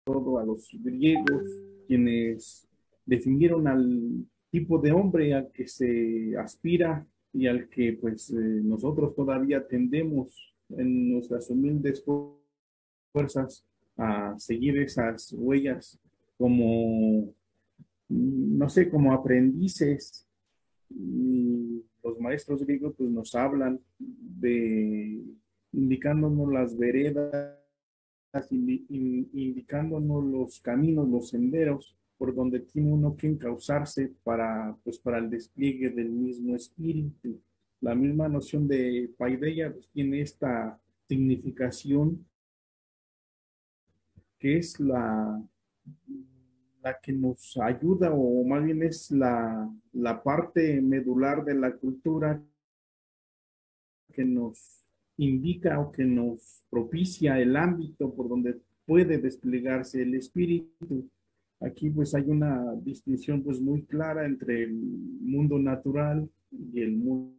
todo a los griegos, quienes definieron al tipo de hombre al que se aspira y al que pues nosotros todavía tendemos en nuestras humildes fuerzas a seguir esas huellas como, no sé, como aprendices. Y los maestros griegos pues nos hablan de indicándonos las veredas, indicándonos los caminos, los senderos por donde tiene uno que encauzarse para, pues, para el despliegue del mismo espíritu. La misma noción de paideia pues, tiene esta significación que es la que nos ayuda o más bien es la parte medular de la cultura que nos indica o que nos propicia el ámbito por donde puede desplegarse el espíritu. Aquí pues hay una distinción pues muy clara entre el mundo natural y el mundo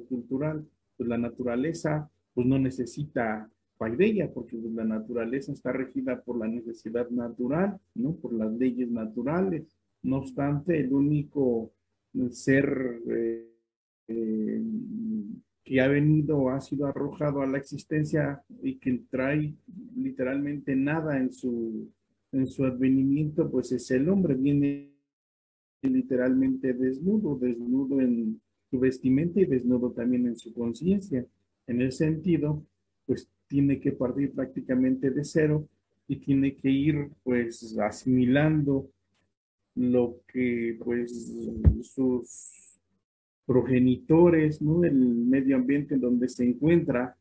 cultural. Pues la naturaleza pues no necesita paideia porque pues, la naturaleza está regida por la necesidad natural, ¿no? Por las leyes naturales. No obstante, el único ser eh, que ha venido, ha sido arrojado a la existencia y que trae literalmente nada en su advenimiento, pues es el hombre, viene literalmente desnudo, desnudo en su vestimenta y desnudo también en su conciencia. En el sentido, pues tiene que partir prácticamente de cero y tiene que ir pues asimilando lo que pues sus progenitores, ¿no? El medio ambiente en donde se encuentra,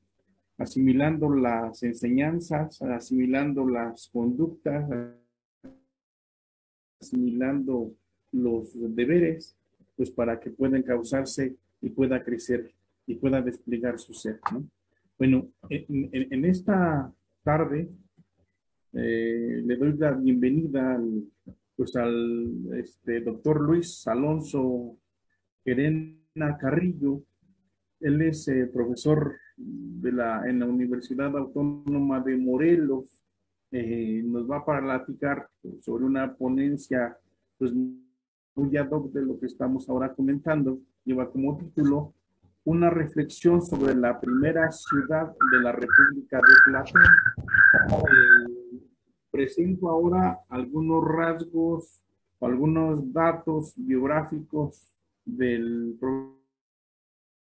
asimilando las enseñanzas, asimilando las conductas, asimilando los deberes, pues para que pueda causarse y pueda crecer y pueda desplegar su ser, ¿no? Bueno, en esta tarde le doy la bienvenida al, pues al doctor Luis Alonso Gerena Carrillo. Él es profesor en la Universidad Autónoma de Morelos. Nos va a platicar sobre una ponencia pues, muy ad hoc de lo que estamos ahora comentando. Lleva como título Una reflexión sobre la primera ciudad de la República de Platón. Presento ahora algunos rasgos o algunos datos biográficos del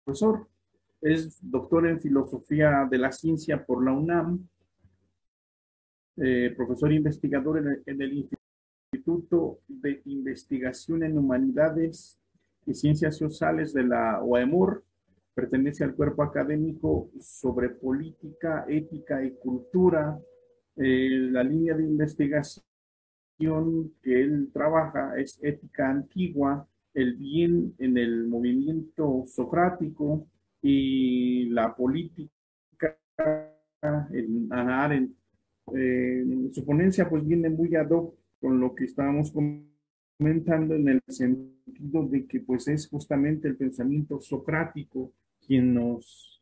profesor. Es doctor en filosofía de la ciencia por la UNAM, profesor investigador en el Instituto de Investigación en Humanidades y Ciencias Sociales de la OEMUR. Pertenece al cuerpo académico sobre política, ética y cultura. La línea de investigación que él trabaja es ética antigua, el bien en el movimiento socrático y la política en Hannah Arendt. Su ponencia pues viene muy ad hoc con lo que estábamos comentando en el sentido de que pues es justamente el pensamiento socrático quien nos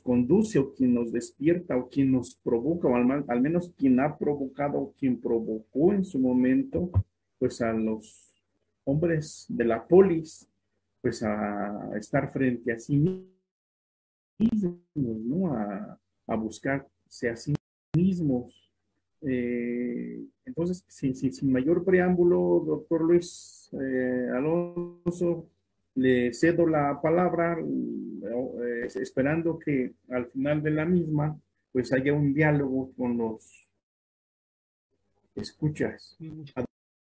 conduce o quien nos despierta o quien nos provoca o al menos quien ha provocado o quien provocó en su momento pues a los hombres de la polis pues a estar frente a sí mismos, ¿no? A buscarse a sí mismos. Entonces, sin mayor preámbulo, doctor Luis Alonso, le cedo la palabra, esperando que al final de la misma, pues haya un diálogo con los escuchas.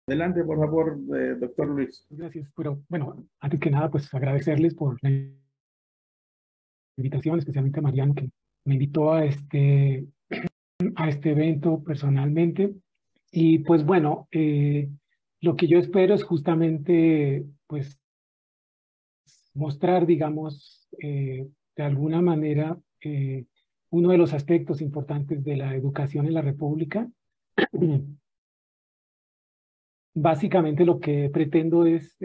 Adelante, por favor, doctor Luis. Gracias, pero bueno, antes que nada, pues agradecerles por la invitación, especialmente a Mariano, que me invitó a este evento personalmente. Y pues bueno, lo que yo espero es justamente, pues, mostrar, digamos, de alguna manera, uno de los aspectos importantes de la educación en la República. Básicamente lo que pretendo es,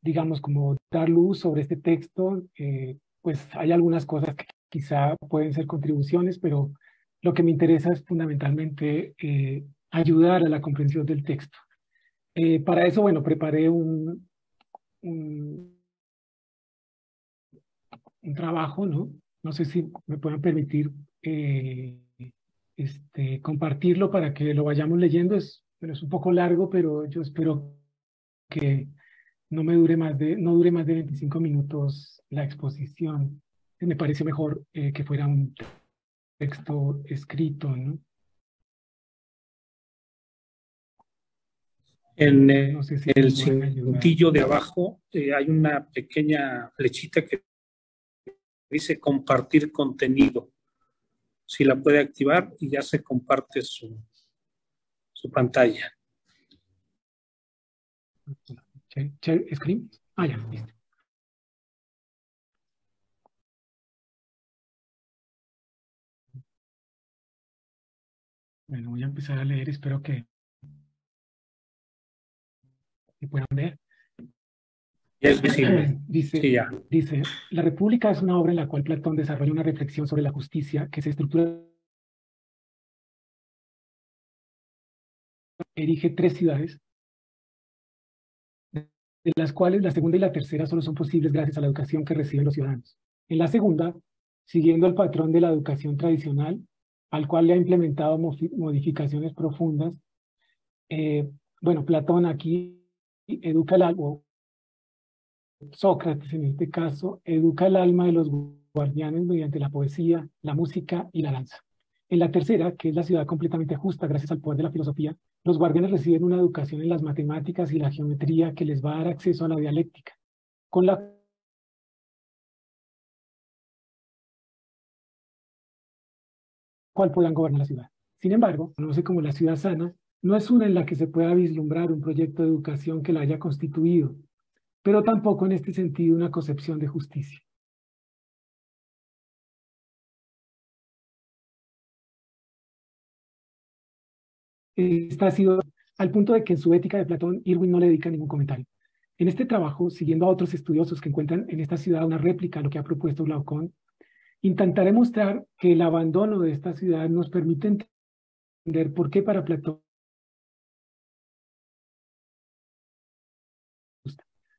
digamos, como dar luz sobre este texto. Pues hay algunas cosas que quizá pueden ser contribuciones, pero lo que me interesa es fundamentalmente ayudar a la comprensión del texto. Para eso, bueno, preparé un, un trabajo, ¿no? No sé si me puedan permitir compartirlo para que lo vayamos leyendo. Pero es un poco largo, pero yo espero que no dure más de 25 minutos la exposición. Me parece mejor que fuera un texto escrito, ¿no? En No sé si me el pueden ayudar. cintillo de abajo hay una pequeña flechita que dice compartir contenido. Si la puede activar y ya se comparte su pantalla. Share screen. Ah, ya, listo. Bueno, voy a empezar a leer, espero que puedan ver. Ya es visible. Dice, Sí, ya. dice, La República es una obra en la cual Platón desarrolla una reflexión sobre la justicia que se estructura, erige tres ciudades, de las cuales la segunda y la tercera solo son posibles gracias a la educación que reciben los ciudadanos. En la segunda, siguiendo el patrón de la educación tradicional, al cual le ha implementado modificaciones profundas, bueno, Platón aquí educa el alma, Sócrates en este caso, educa el alma de los guardianes mediante la poesía, la música y la danza. En la tercera, que es la ciudad completamente justa gracias al poder de la filosofía, los guardianes reciben una educación en las matemáticas y la geometría que les va a dar acceso a la dialéctica, con la cual puedan gobernar la ciudad. Sin embargo, conoce como la ciudad sana, no es una en la que se pueda vislumbrar un proyecto de educación que la haya constituido, pero tampoco en este sentido una concepción de justicia. Esta ha sido al punto de que en su Ética de Platón, Irwin no le dedica ningún comentario. En este trabajo, siguiendo a otros estudiosos que encuentran en esta ciudad una réplica a lo que ha propuesto Glaucón, intentaré mostrar que el abandono de esta ciudad nos permite entender por qué para Platón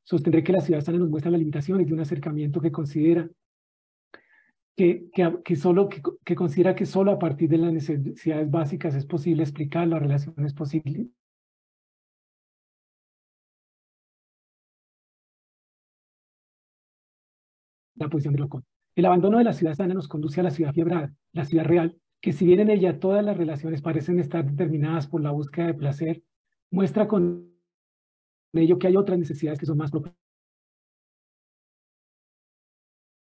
sostendré que la ciudad sana nos muestra las limitaciones de un acercamiento que considera que considera que solo a partir de las necesidades básicas es posible explicar las relaciones posibles. La posición de Glaucón. El abandono de la ciudad sana nos conduce a la ciudad fiebrada, la ciudad real, que si bien en ella todas las relaciones parecen estar determinadas por la búsqueda de placer, muestra con ello que hay otras necesidades que son más propias.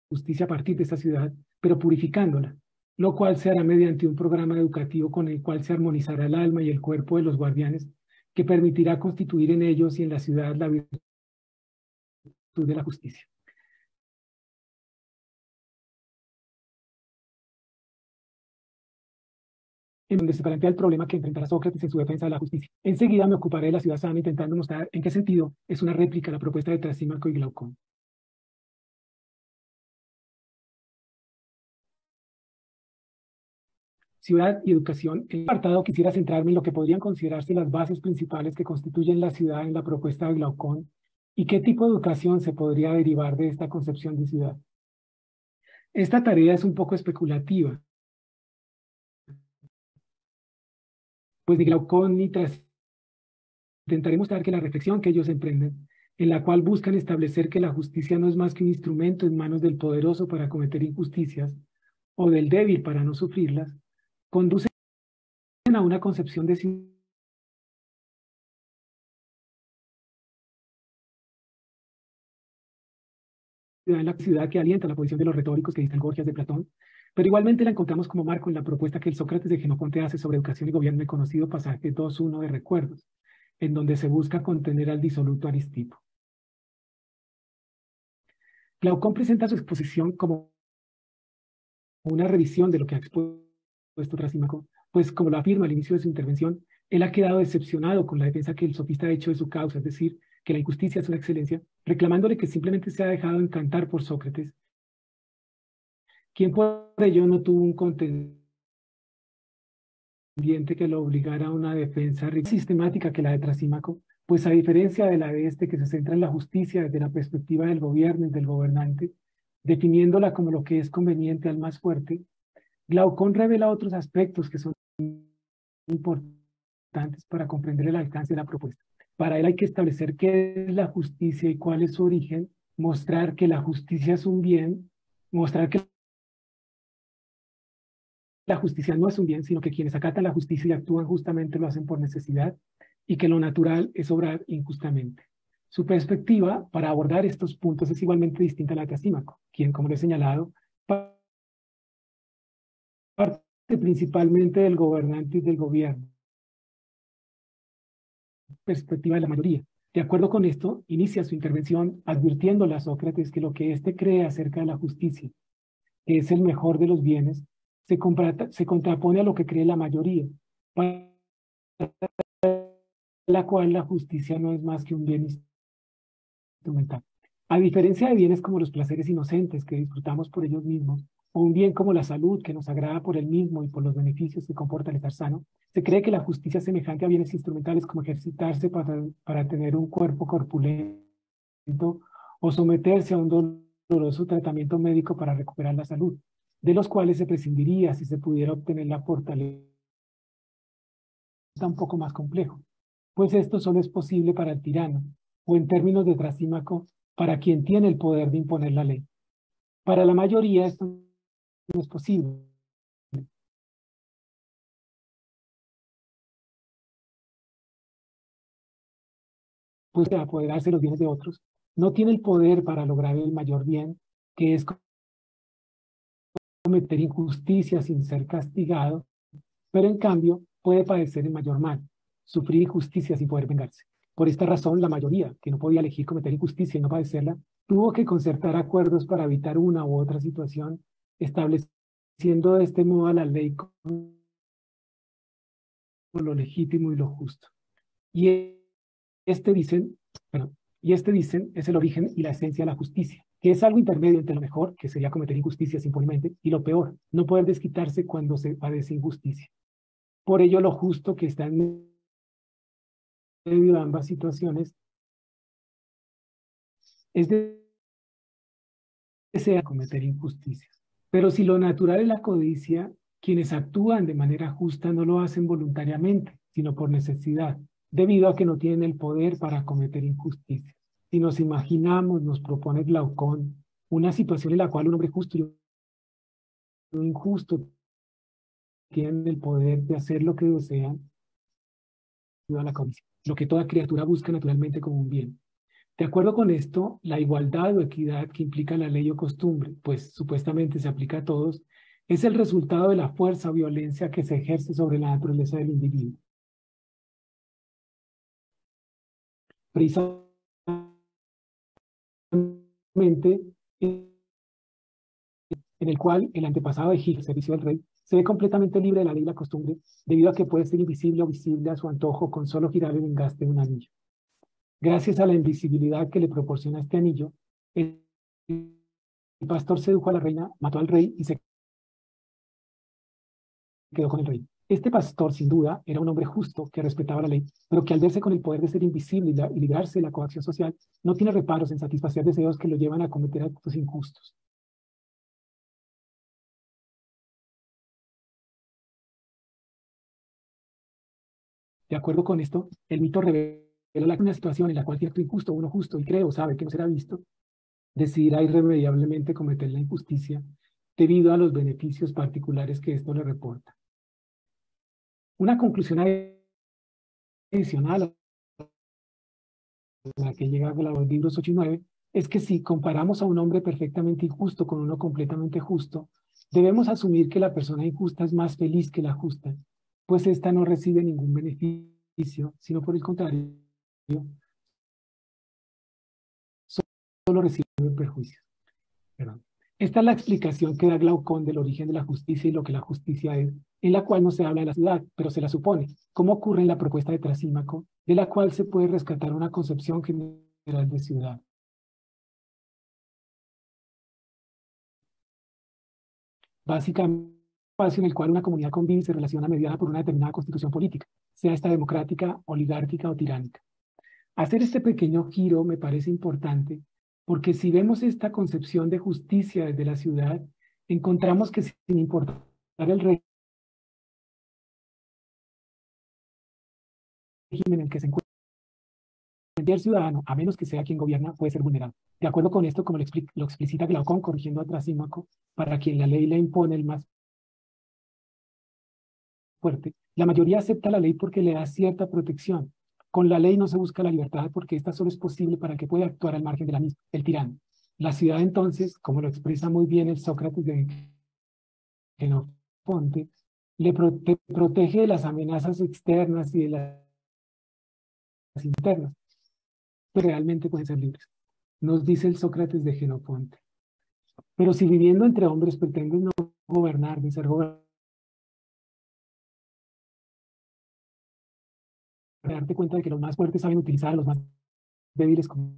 Justicia a partir de esta ciudad, pero purificándola, lo cual se hará mediante un programa educativo con el cual se armonizará el alma y el cuerpo de los guardianes, que permitirá constituir en ellos y en la ciudad la virtud de la justicia. En donde se plantea el problema que enfrentará Sócrates en su defensa de la justicia. Enseguida me ocuparé de la ciudad sana intentando mostrar en qué sentido es una réplica a la propuesta de Trasímaco y Glaucón. Ciudad y educación. En el apartado quisiera centrarme en lo que podrían considerarse las bases principales que constituyen la ciudad en la propuesta de Glaucón y qué tipo de educación se podría derivar de esta concepción de ciudad. Esta tarea es un poco especulativa, pues ni Glaucón ni Trasímaco intentaré mostrar que la reflexión que ellos emprenden, en la cual buscan establecer que la justicia no es más que un instrumento en manos del poderoso para cometer injusticias o del débil para no sufrirlas, conducen a una concepción de ciudad en la ciudad que alienta la posición de los retóricos que dictan Gorgias de Platón, pero igualmente la encontramos como marco en la propuesta que el Sócrates de Jenofonte hace sobre educación y gobierno, el conocido pasaje 2.1 de Recuerdos, en donde se busca contener al disoluto Aristipo. Glaucón presenta su exposición como una revisión de lo que ha expuesto Trasímaco, pues como lo afirma al inicio de su intervención, él ha quedado decepcionado con la defensa que el sofista ha hecho de su causa, es decir, que la injusticia es una excelencia, reclamándole que simplemente se ha dejado encantar por Sócrates, quien por ello no tuvo un contenido independiente que lo obligara a una defensa sistemática que la de Trasímaco, pues a diferencia de la de este que se centra en la justicia desde la perspectiva del gobierno y del gobernante, definiéndola como lo que es conveniente al más fuerte, Glaucón revela otros aspectos que son importantes para comprender el alcance de la propuesta. Para él hay que establecer qué es la justicia y cuál es su origen, mostrar que la justicia es un bien, mostrar que la justicia no es un bien, sino que quienes acatan la justicia y actúan justamente lo hacen por necesidad, y que lo natural es obrar injustamente. Su perspectiva para abordar estos puntos es igualmente distinta a la de Trasímaco, quien, como lo he señalado, parte principalmente del gobernante y del gobierno, perspectiva de la mayoría. De acuerdo con esto, inicia su intervención advirtiéndole a Sócrates que lo que éste cree acerca de la justicia, que es el mejor de los bienes, se contrapone a lo que cree la mayoría, para la cual la justicia no es más que un bien instrumental. A diferencia de bienes como los placeres inocentes que disfrutamos por ellos mismos, o un bien como la salud que nos agrada por el mismo y por los beneficios que comporta el estar sano, se cree que la justicia es semejante a bienes instrumentales como ejercitarse para tener un cuerpo corpulento o someterse a un doloroso tratamiento médico para recuperar la salud, de los cuales se prescindiría si se pudiera obtener la fortaleza un poco más complejo, pues esto solo es posible para el tirano, o en términos de Trasímaco, para quien tiene el poder de imponer la ley. Para la mayoría esto no es posible. Pues de apoderarse de los bienes de otros, no tiene el poder para lograr el mayor bien, que es cometer injusticia sin ser castigado, pero en cambio puede padecer el mayor mal, sufrir injusticia sin poder vengarse. Por esta razón, la mayoría, que no podía elegir cometer injusticia y no padecerla, tuvo que concertar acuerdos para evitar una u otra situación, estableciendo de este modo a la ley como lo legítimo y lo justo. Y este dicen, perdón, y este dicen es el origen y la esencia de la justicia, que es algo intermedio entre lo mejor, que sería cometer injusticias impunemente, y lo peor, no poder desquitarse cuando se padece injusticia. Por ello, lo justo que está en medio de ambas situaciones es desear cometer injusticias. Pero si lo natural es la codicia, quienes actúan de manera justa no lo hacen voluntariamente, sino por necesidad, debido a que no tienen el poder para cometer injusticias. Si nos imaginamos, nos propone Glaucón, una situación en la cual un hombre justo y un injusto tienen el poder de hacer lo que desean, debido a la codicia, lo que toda criatura busca naturalmente como un bien. De acuerdo con esto, la igualdad o equidad que implica la ley o costumbre, pues supuestamente se aplica a todos, es el resultado de la fuerza o violencia que se ejerce sobre la naturaleza del individuo. Precisamente, en el cual el antepasado de Gil, servicio del rey, se ve completamente libre de la ley y la costumbre, debido a que puede ser invisible o visible a su antojo con solo girar el engaste de un anillo. Gracias a la invisibilidad que le proporciona este anillo, el pastor sedujo a la reina, mató al rey y se quedó con el rey. Este pastor, sin duda, era un hombre justo que respetaba la ley, pero que al verse con el poder de ser invisible y librarse de la coacción social, no tiene reparos en satisfacer deseos que lo llevan a cometer actos injustos. De acuerdo con esto, el mito revela una situación en la cual cierto injusto, uno justo y cree o sabe que no será visto, decidirá irremediablemente cometer la injusticia debido a los beneficios particulares que esto le reporta. Una conclusión adicional a la que llega a los libros 8 y 9 es que si comparamos a un hombre perfectamente injusto con uno completamente justo, debemos asumir que la persona injusta es más feliz que la justa, pues ésta no recibe ningún beneficio, sino por el contrario, solo recibe perjuicios. Perdón. Esta es la explicación que da Glaucón del origen de la justicia y lo que la justicia es, en la cual no se habla de la ciudad, pero se la supone, como ocurre en la propuesta de Trasímaco, de la cual se puede rescatar una concepción general de ciudad. Básicamente, espacio en el cual una comunidad convive y se relaciona mediada por una determinada constitución política, sea esta democrática, oligárquica o tiránica. Hacer este pequeño giro me parece importante porque si vemos esta concepción de justicia desde la ciudad, encontramos que sin importar el régimen en el que se encuentra, cualquier ciudadano, a menos que sea quien gobierna, puede ser vulnerado. De acuerdo con esto, como lo explicita Glaucón, corrigiendo a Trasímaco, para quien la ley le impone el más fuerte, la mayoría acepta la ley porque le da cierta protección. Con la ley no se busca la libertad porque esta solo es posible para que pueda actuar al margen de la misma, el tirano. La ciudad entonces, como lo expresa muy bien el Sócrates de Genofonte, te protege de las amenazas externas y de las internas, pero realmente pueden ser libres. Nos dice el Sócrates de Genofonte. Pero si viviendo entre hombres pretendes no gobernar ni ser gobernado, darte cuenta de que los más fuertes saben utilizar a los más débiles como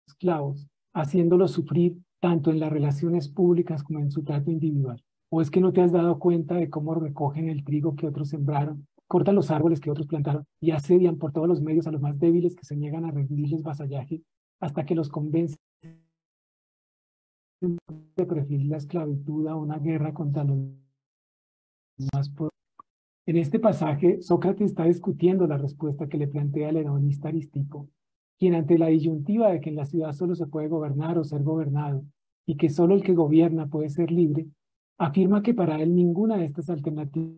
esclavos, haciéndolos sufrir tanto en las relaciones públicas como en su trato individual. ¿O es que no te has dado cuenta de cómo recogen el trigo que otros sembraron, cortan los árboles que otros plantaron y asedian por todos los medios a los más débiles que se niegan a rendirles vasallaje hasta que los convencen de preferir la esclavitud a una guerra contra los más poderosos? En este pasaje, Sócrates está discutiendo la respuesta que le plantea el hedonista Aristipo, quien ante la disyuntiva de que en la ciudad solo se puede gobernar o ser gobernado, y que solo el que gobierna puede ser libre, afirma que para él ninguna de estas alternativas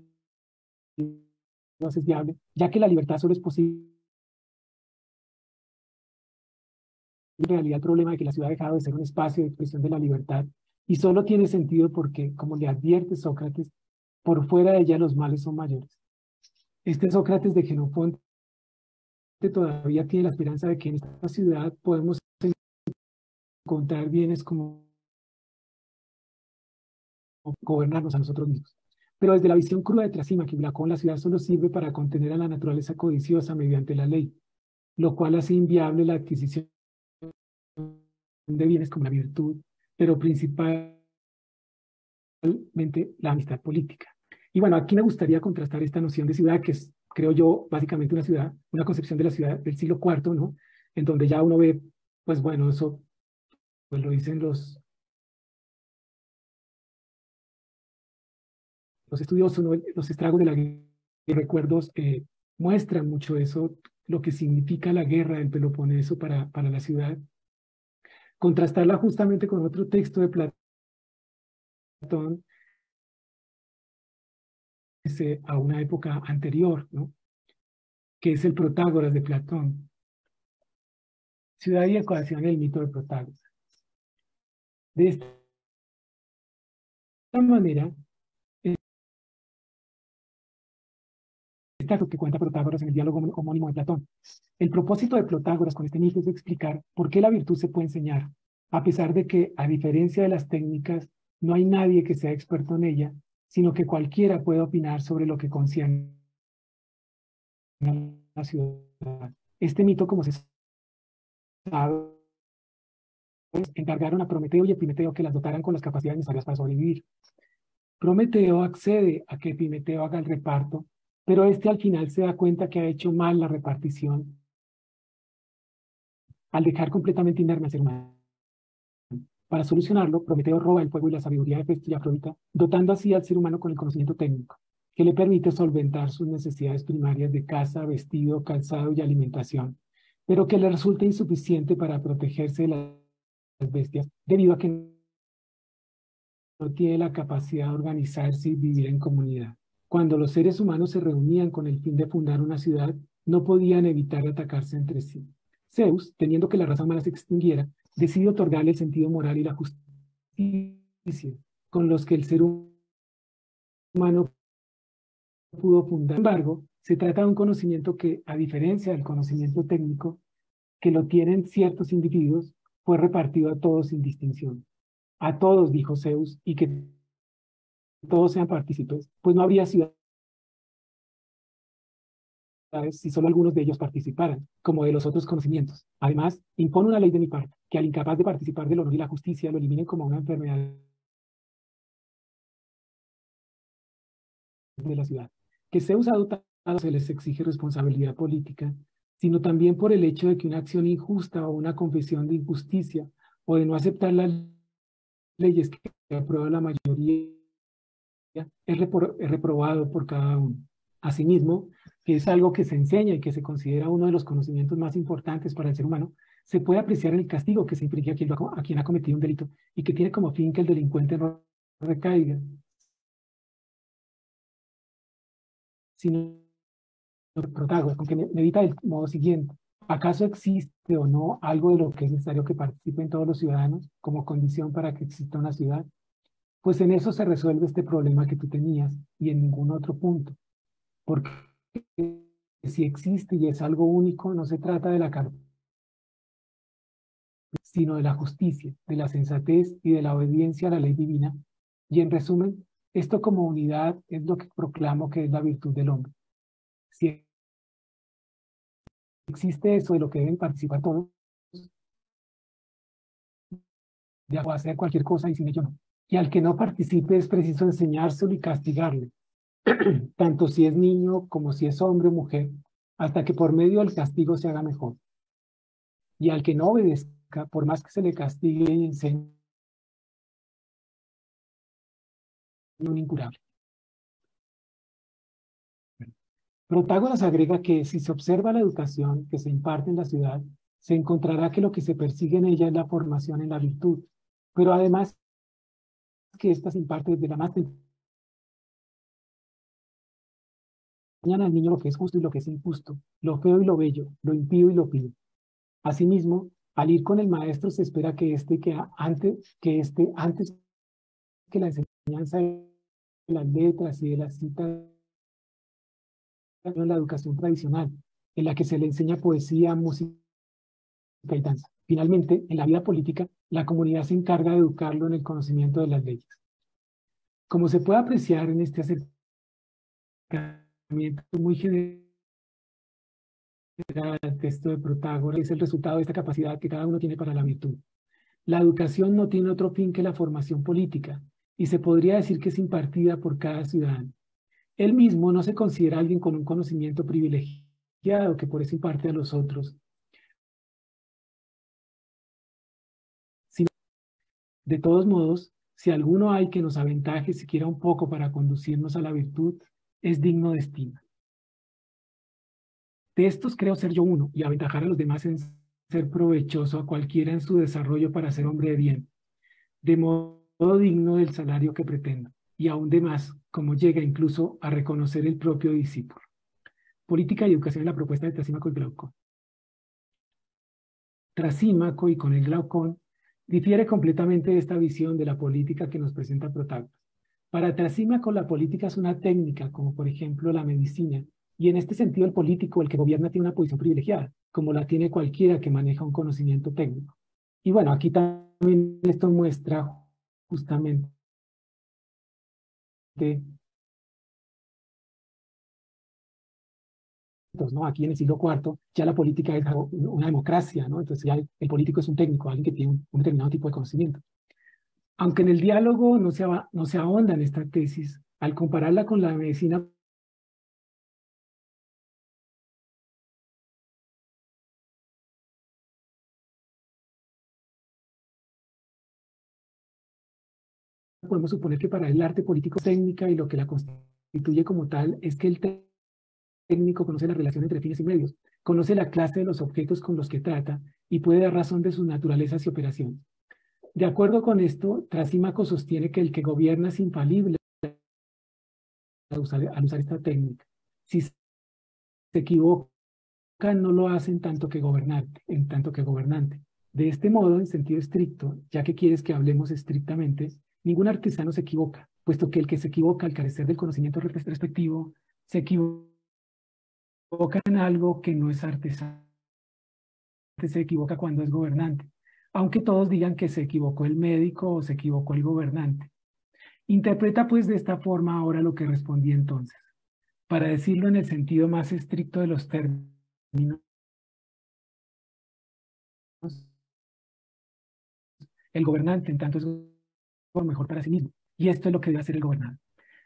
es viable, ya que la libertad solo es posible. En realidad, el problema de que la ciudad ha dejado de ser un espacio de expresión de la libertad y solo tiene sentido porque, como le advierte Sócrates, por fuera de ella los males son mayores. Este Sócrates de Genofonte todavía tiene la esperanza de que en esta ciudad podemos encontrar bienes como gobernarnos a nosotros mismos. Pero desde la visión cruda de Trasímaco y Glaucón, la ciudad solo sirve para contener a la naturaleza codiciosa mediante la ley, lo cual hace inviable la adquisición de bienes como la virtud, pero principalmente la amistad política. Y bueno, aquí me gustaría contrastar esta noción de ciudad, que es, creo yo, básicamente una ciudad, una concepción de la ciudad del siglo IV, ¿no? En donde ya uno ve, pues bueno, eso pues lo dicen los estudiosos, ¿no? Los estragos de la guerra y recuerdos muestran mucho eso, lo que significa la guerra del Peloponeso para la ciudad. Contrastarla justamente con otro texto de Platón, a una época anterior, ¿no? Que es el Protágoras de Platón. Ciudad y ecuación, el mito de Protágoras. De esta manera, lo que cuenta Protágoras en el diálogo homónimo de Platón. El propósito de Protágoras con este mito es explicar por qué la virtud se puede enseñar, a pesar de que, a diferencia de las técnicas, no hay nadie que sea experto en ella, sino que cualquiera puede opinar sobre lo que concierne a la ciudad. Este mito, como se sabe, encargaron a Prometeo y Epimeteo que las dotaran con las capacidades necesarias para sobrevivir. Prometeo accede a que Epimeteo haga el reparto, pero este al final se da cuenta que ha hecho mal la repartición al dejar completamente inerme al ser humano. Para solucionarlo, Prometeo roba el fuego y la sabiduría de Festo y Afrodita, dotando así al ser humano con el conocimiento técnico, que le permite solventar sus necesidades primarias de casa, vestido, calzado y alimentación, pero que le resulta insuficiente para protegerse de las bestias, debido a que no tiene la capacidad de organizarse y vivir en comunidad. Cuando los seres humanos se reunían con el fin de fundar una ciudad, no podían evitar atacarse entre sí. Zeus, temiendo que la raza humana se extinguiera, decide otorgarle el sentido moral y la justicia con los que el ser humano pudo fundar. Sin embargo, se trata de un conocimiento que, a diferencia del conocimiento técnico, que lo tienen ciertos individuos, fue repartido a todos sin distinción. A todos, dijo Zeus, y que todos sean partícipes, pues no habría ciudades si solo algunos de ellos participaran, como de los otros conocimientos. Además, impone una ley de mi parte, que al incapaz de participar del honor y la justicia lo eliminen como una enfermedad de la ciudad. Que Zeus ha dotado, se les exige responsabilidad política, sino también por el hecho de que una acción injusta o una confesión de injusticia o de no aceptar las leyes que aprueba la mayoría es reprobado por cada uno. Asimismo, que es algo que se enseña y que se considera uno de los conocimientos más importantes para el ser humano, se puede apreciar en el castigo que se inflige a quien ha cometido un delito y que tiene como fin que el delincuente no recaiga, sino Protágoras, con que medita del modo siguiente: ¿acaso existe o no algo de lo que es necesario que participen todos los ciudadanos como condición para que exista una ciudad? Pues en eso se resuelve este problema que tú tenías y en ningún otro punto. Porque si existe y es algo único, no se trata de la carta, sino de la justicia, de la sensatez y de la obediencia a la ley divina. Y en resumen, esto como unidad es lo que proclamo que es la virtud del hombre. Si existe eso de lo que deben participar todos, de hacer cualquier cosa y sin ello no. Y al que no participe es preciso enseñárselo y castigarle, tanto si es niño como si es hombre o mujer, hasta que por medio del castigo se haga mejor. Y al que no obedezca, por más que se le castigue y enseñe, un incurable. Protágoras agrega que si se observa la educación que se imparte en la ciudad, se encontrará que lo que se persigue en ella es la formación en la virtud, pero además que ésta se imparte desde la más temprana al niño lo que es justo y lo que es injusto, lo feo y lo bello, lo impío y lo pío. Asimismo, al ir con el maestro se espera que antes que la enseñanza de las letras y de las citas, en la educación tradicional, en la que se le enseña poesía, música y danza. Finalmente, en la vida política, la comunidad se encarga de educarlo en el conocimiento de las leyes. Como se puede apreciar en este acercamiento muy general al texto de Protágoras, es el resultado de esta capacidad que cada uno tiene para la virtud. La educación no tiene otro fin que la formación política, y se podría decir que es impartida por cada ciudadano. Él mismo no se considera alguien con un conocimiento privilegiado que por eso imparte a los otros. De todos modos, si alguno hay que nos aventaje siquiera un poco para conducirnos a la virtud, es digno de estima. De estos creo ser yo uno, y aventajar a los demás en ser provechoso a cualquiera en su desarrollo para ser hombre de bien, de modo digno del salario que pretendo, y aún de más, como llega incluso a reconocer el propio discípulo. Política y educación en la propuesta de Trasímaco y Glaucón. Trasímaco y con el Glaucón difiere completamente de esta visión de la política que nos presenta Protágoras. Para Trasímaco la política es una técnica, como por ejemplo la medicina, y en este sentido el político, el que gobierna, tiene una posición privilegiada, como la tiene cualquiera que maneja un conocimiento técnico. Y bueno, aquí también esto muestra justamente ¿no? Aquí en el siglo IV ya la política es una democracia, ¿no? Entonces ya el político es un técnico, alguien que tiene un determinado tipo de conocimiento. Aunque en el diálogo no se ahonda en esta tesis, al compararla con la medicina podemos suponer que para el arte político es técnica, y lo que la constituye como tal es que el técnico conoce la relación entre fines y medios, conoce la clase de los objetos con los que trata y puede dar razón de sus naturalezas y operaciones. De acuerdo con esto, Trasímaco sostiene que el que gobierna es infalible al usar esta técnica. Si se equivoca, no lo hace en tanto que gobernante. De este modo, en sentido estricto, ya que quieres que hablemos estrictamente, ningún artesano se equivoca, puesto que el que se equivoca al carecer del conocimiento respectivo, se equivoca en algo que no es artesano, se equivoca cuando es gobernante, aunque todos digan que se equivocó el médico o se equivocó el gobernante. Interpreta pues de esta forma ahora lo que respondí entonces. Para decirlo en el sentido más estricto de los términos, el gobernante en tanto es lo mejor para sí mismo, y esto es lo que debe hacer el gobernado.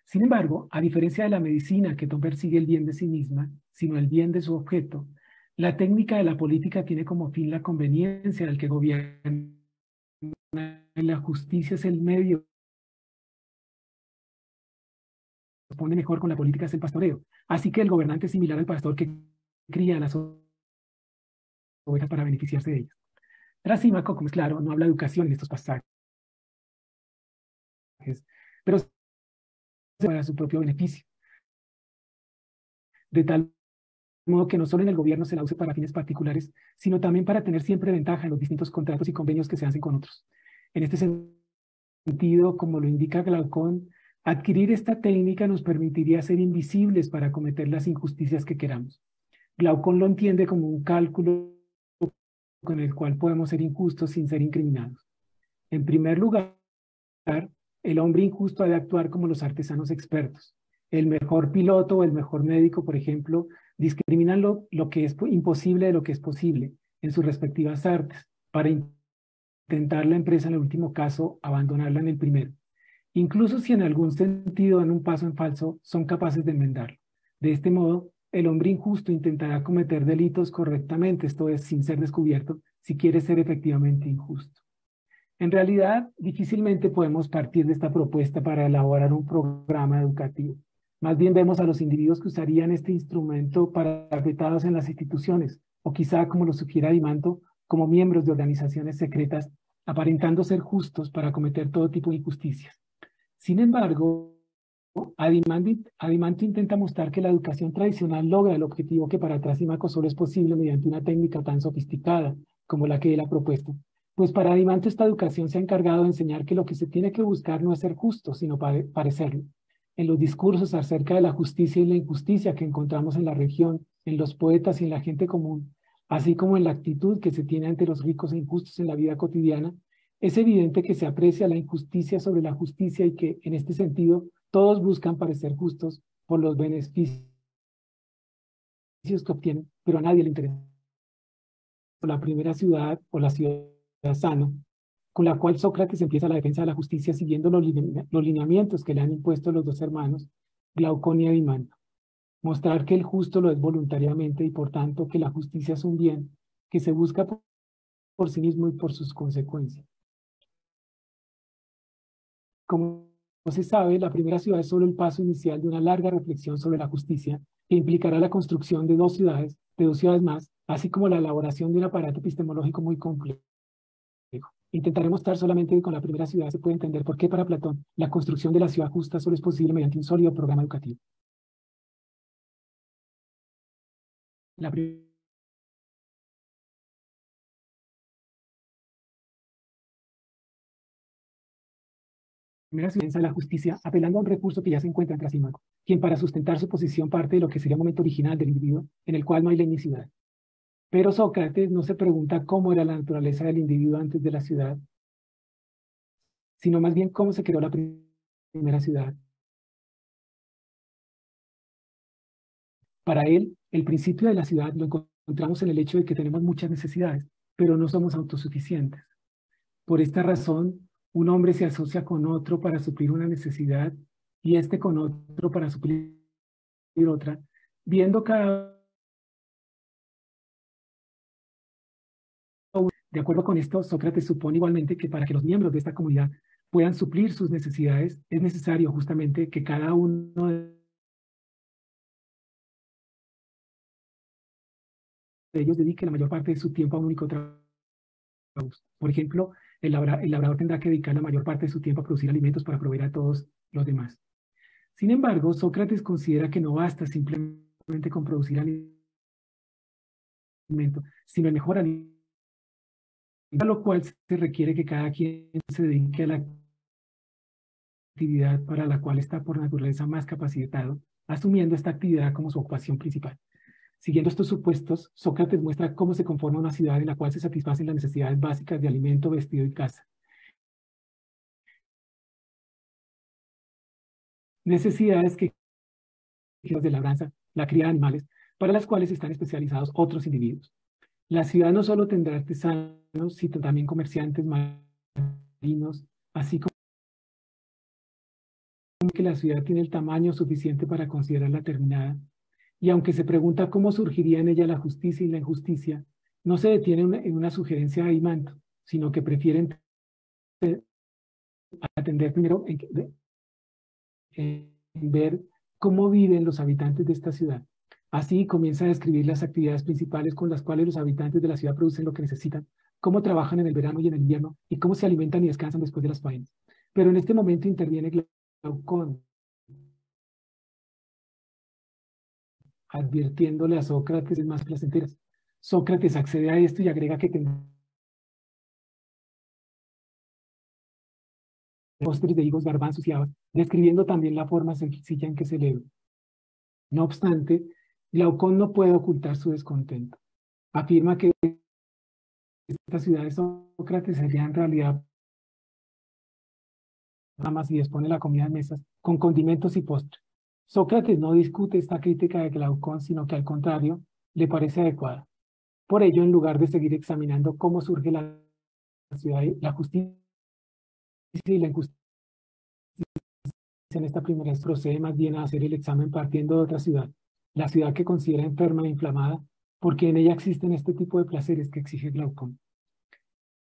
Sin embargo, a diferencia de la medicina que no persigue el bien de sí misma, sino el bien de su objeto, la técnica de la política tiene como fin la conveniencia del que gobierna. La justicia es el medio que responde mejor con la política es el pastoreo. Así que el gobernante es similar al pastor que cría las ovejas para beneficiarse de ellas. Trasímaco, como es claro, no habla de educación en estos pasajes, pero para su propio beneficio. De tal modo que no solo en el gobierno se la use para fines particulares, sino también para tener siempre ventaja en los distintos contratos y convenios que se hacen con otros. En este sentido, como lo indica Glaucón, adquirir esta técnica nos permitiría ser invisibles para cometer las injusticias que queramos. Glaucón lo entiende como un cálculo con el cual podemos ser injustos sin ser incriminados. En primer lugar, el hombre injusto ha de actuar como los artesanos expertos. El mejor piloto o el mejor médico, por ejemplo, discriminan lo que es imposible de lo que es posible en sus respectivas artes, para intentar la empresa en el último caso, abandonarla en el primero. Incluso si en algún sentido dan un paso en falso, son capaces de enmendarlo. De este modo, el hombre injusto intentará cometer delitos correctamente, esto es, sin ser descubierto, si quiere ser efectivamente injusto. En realidad, difícilmente podemos partir de esta propuesta para elaborar un programa educativo. Más bien vemos a los individuos que usarían este instrumento para ser vetados en las instituciones, o quizá, como lo sugiere Adimanto, como miembros de organizaciones secretas, aparentando ser justos para cometer todo tipo de injusticias. Sin embargo, Adimanto intenta mostrar que la educación tradicional logra el objetivo que para Trasímaco solo es posible mediante una técnica tan sofisticada como la que él ha propuesto. Pues para Adimanto esta educación se ha encargado de enseñar que lo que se tiene que buscar no es ser justo, sino parecerlo. En los discursos acerca de la justicia y la injusticia que encontramos en la región, en los poetas y en la gente común, así como en la actitud que se tiene ante los ricos e injustos en la vida cotidiana, es evidente que se aprecia la injusticia sobre la justicia y que, en este sentido, todos buscan parecer justos por los beneficios que obtienen, pero a nadie le interesa. La primera ciudad o la ciudad sana, con la cual Sócrates empieza la defensa de la justicia siguiendo los lineamientos que le han impuesto los dos hermanos, Glaucón y Adimanto. Mostrar que el justo lo es voluntariamente y por tanto que la justicia es un bien que se busca por sí mismo y por sus consecuencias. Como se sabe, la primera ciudad es solo el paso inicial de una larga reflexión sobre la justicia que implicará la construcción de dos ciudades más, así como la elaboración de un aparato epistemológico muy complejo. Intentaré mostrar solamente que con la primera ciudad se puede entender por qué para Platón la construcción de la ciudad justa solo es posible mediante un sólido programa educativo. La primera ciudad de la justicia apelando a un recurso que ya se encuentra en Trasímaco, quien para sustentar su posición parte de lo que sería un momento original del individuo, en el cual no hay ley ni ciudad. Pero Sócrates no se pregunta cómo era la naturaleza del individuo antes de la ciudad, sino más bien cómo se creó la primera ciudad. Para él, el principio de la ciudad lo encontramos en el hecho de que tenemos muchas necesidades, pero no somos autosuficientes. Por esta razón, un hombre se asocia con otro para suplir una necesidad y este con otro para suplir otra, viendo cada uno. De acuerdo con esto, Sócrates supone igualmente que para que los miembros de esta comunidad puedan suplir sus necesidades, es necesario justamente que cada uno de ellos dedique la mayor parte de su tiempo a un único trabajo. Por ejemplo, el labrador tendrá que dedicar la mayor parte de su tiempo a producir alimentos para proveer a todos los demás. Sin embargo, Sócrates considera que no basta simplemente con producir alimentos, sino el mejor alimento, a lo cual se requiere que cada quien se dedique a la actividad para la cual está por naturaleza más capacitado, asumiendo esta actividad como su ocupación principal. Siguiendo estos supuestos, Sócrates muestra cómo se conforma una ciudad en la cual se satisfacen las necesidades básicas de alimento, vestido y casa. Necesidades que de labranza, la cría de animales, para las cuales están especializados otros individuos. La ciudad no solo tendrá artesanos, sino también comerciantes marinos, así como que la ciudad tiene el tamaño suficiente para considerarla terminada, y aunque se pregunta cómo surgiría en ella la justicia y la injusticia, no se detiene en una sugerencia de Imanto, sino que prefieren atender primero en ver cómo viven los habitantes de esta ciudad. Así comienza a describir las actividades principales con las cuales los habitantes de la ciudad producen lo que necesitan, cómo trabajan en el verano y en el invierno, y cómo se alimentan y descansan después de las faenas. Pero en este momento interviene Glaucón, advirtiéndole a Sócrates más placenteras. Sócrates accede a esto y agrega que postres de higos, garbanzos y habas, describiendo también la forma sencilla en que se lee. No obstante, Glaucón no puede ocultar su descontento. Afirma que esta ciudad de Sócrates sería en realidad más y dispone la comida en mesas con condimentos y postres. Sócrates no discute esta crítica de Glaucón, sino que al contrario, le parece adecuada. Por ello, en lugar de seguir examinando cómo surge la ciudad, la justicia y la injusticia en esta primera vez, procede más bien a hacer el examen partiendo de otra ciudad, la ciudad que considera enferma e inflamada, porque en ella existen este tipo de placeres que exige Glaucón.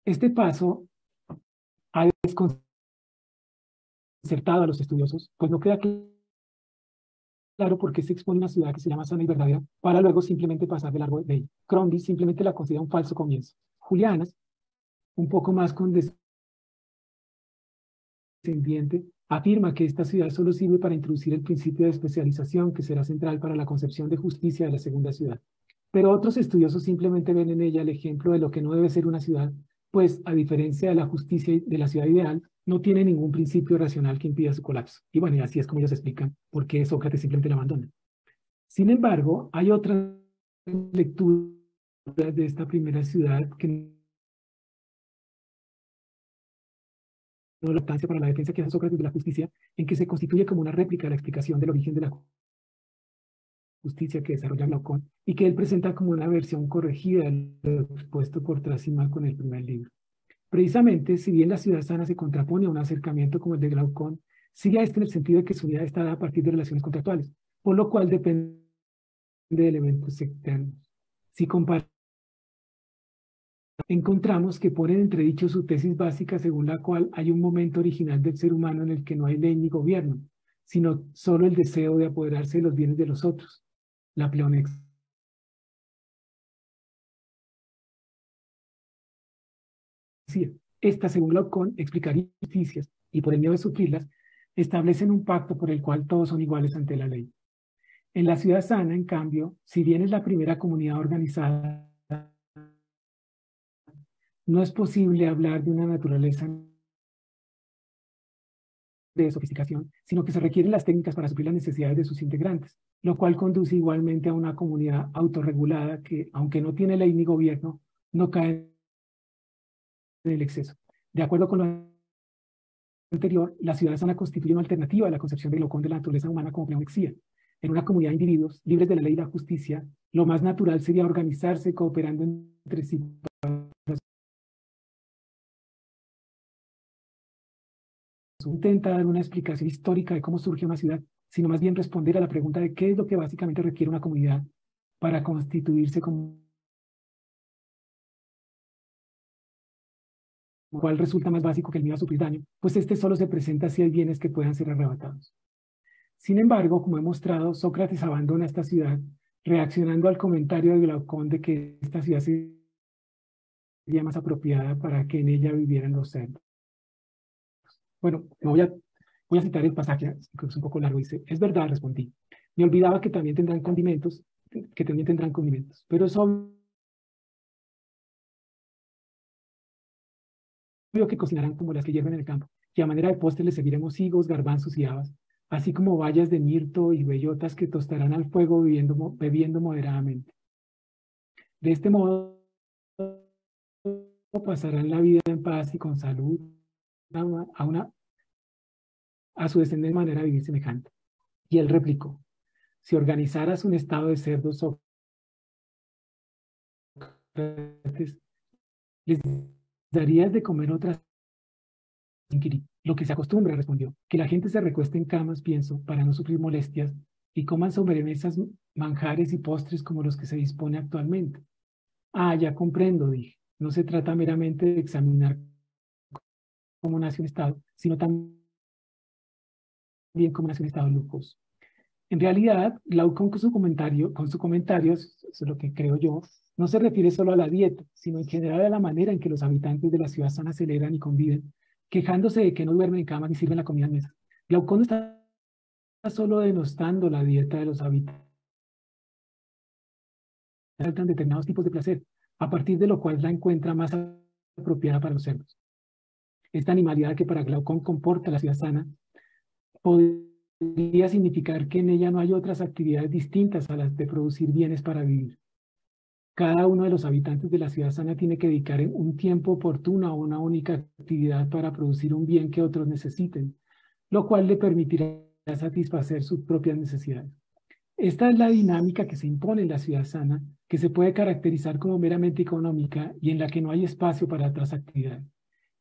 Este paso ha desconcertado a los estudiosos, pues no queda claro por qué se expone una ciudad que se llama sana y verdadera, para luego simplemente pasar de largo de ella. Crombie simplemente la considera un falso comienzo. Julianas, un poco más condescendiente, afirma que esta ciudad solo sirve para introducir el principio de especialización que será central para la concepción de justicia de la segunda ciudad. Pero otros estudiosos simplemente ven en ella el ejemplo de lo que no debe ser una ciudad, pues a diferencia de la justicia de la ciudad ideal, no tiene ningún principio racional que impida su colapso. Y bueno, y así es como ellos explican por qué Sócrates simplemente la abandona. Sin embargo, hay otras lecturas de esta primera ciudad que no la para la defensa que hace Sócrates de la justicia, en que se constituye como una réplica de la explicación del origen de la justicia que desarrolla Glaucón, y que él presenta como una versión corregida de lo expuesto por Trasimaco con el primer libro. Precisamente, si bien la ciudad sana se contrapone a un acercamiento como el de Glaucón, sigue a este en el sentido de que su unidad está dada a partir de relaciones contractuales, por lo cual depende de elementos externos. Si comparamos, encontramos que pone en entredicho su tesis básica según la cual hay un momento original del ser humano en el que no hay ley ni gobierno, sino solo el deseo de apoderarse de los bienes de los otros, la pleonexia. Esta, según Glaucón, explicaría justicias y por el miedo de sufrirlas, establecen un pacto por el cual todos son iguales ante la ley. En la ciudad sana, en cambio, si bien es la primera comunidad organizada, no es posible hablar de una naturaleza de sofisticación, sino que se requieren las técnicas para suplir las necesidades de sus integrantes, lo cual conduce igualmente a una comunidad autorregulada que, aunque no tiene ley ni gobierno, no cae en el exceso. De acuerdo con lo anterior, la ciudad sana constituye una alternativa a la concepción de Glaucón de la naturaleza humana como pleonexía. En una comunidad de individuos libres de la ley y la justicia, lo más natural sería organizarse cooperando entre sí. Intenta dar una explicación histórica de cómo surge una ciudad, sino más bien responder a la pregunta de qué es lo que básicamente requiere una comunidad para constituirse como cuál resulta más básico que el miedo a sufrir daño, pues este solo se presenta si hay bienes que puedan ser arrebatados. Sin embargo, como he mostrado, Sócrates abandona esta ciudad, reaccionando al comentario de Glaucón de que esta ciudad sería más apropiada para que en ella vivieran los cerdos. Bueno, voy a citar el pasaje, que es un poco largo, dice, es verdad, respondí. Me olvidaba que también tendrán condimentos, pero es obvio que cocinarán como las que hierven en el campo, y a manera de postre les serviremos higos, garbanzos y habas, así como bayas de mirto y bellotas que tostarán al fuego bebiendo moderadamente. De este modo pasarán la vida en paz y con salud a su descendencia de manera de vivir semejante. Y él replicó, si organizaras un estado de cerdos, Sócrates, les darías de comer otras cosas, pero no de comer cerdos. Esta es la respuesta que Sócrates da a Glaucón. Glaucón, en cambio, no inquirí. Lo que se acostumbra, respondió, que la gente se recueste en camas, pienso, para no sufrir molestias, y coman sobre mesas manjares y postres como los que se dispone actualmente. Ah, ya comprendo, dije. No se trata meramente de examinar cómo nace un Estado, sino también cómo nace un Estado lujoso. En realidad, Glaucón con su comentario, eso es lo que creo yo, no se refiere solo a la dieta, sino en general a la manera en que los habitantes de la ciudad sana celebran y conviven, quejándose de que no duermen en cama ni sirven la comida en mesa. Glaucón no está solo denostando la dieta de los habitantes, saltan determinados tipos de placer, a partir de lo cual la encuentra más apropiada para los cerdos. Esta animalidad que para Glaucón comporta la ciudad sana podría significar que en ella no hay otras actividades distintas a las de producir bienes para vivir. Cada uno de los habitantes de la ciudad sana tiene que dedicar un tiempo oportuno a una única actividad para producir un bien que otros necesiten, lo cual le permitirá satisfacer sus propias necesidades. Esta es la dinámica que se impone en la ciudad sana, que se puede caracterizar como meramente económica y en la que no hay espacio para otras actividades.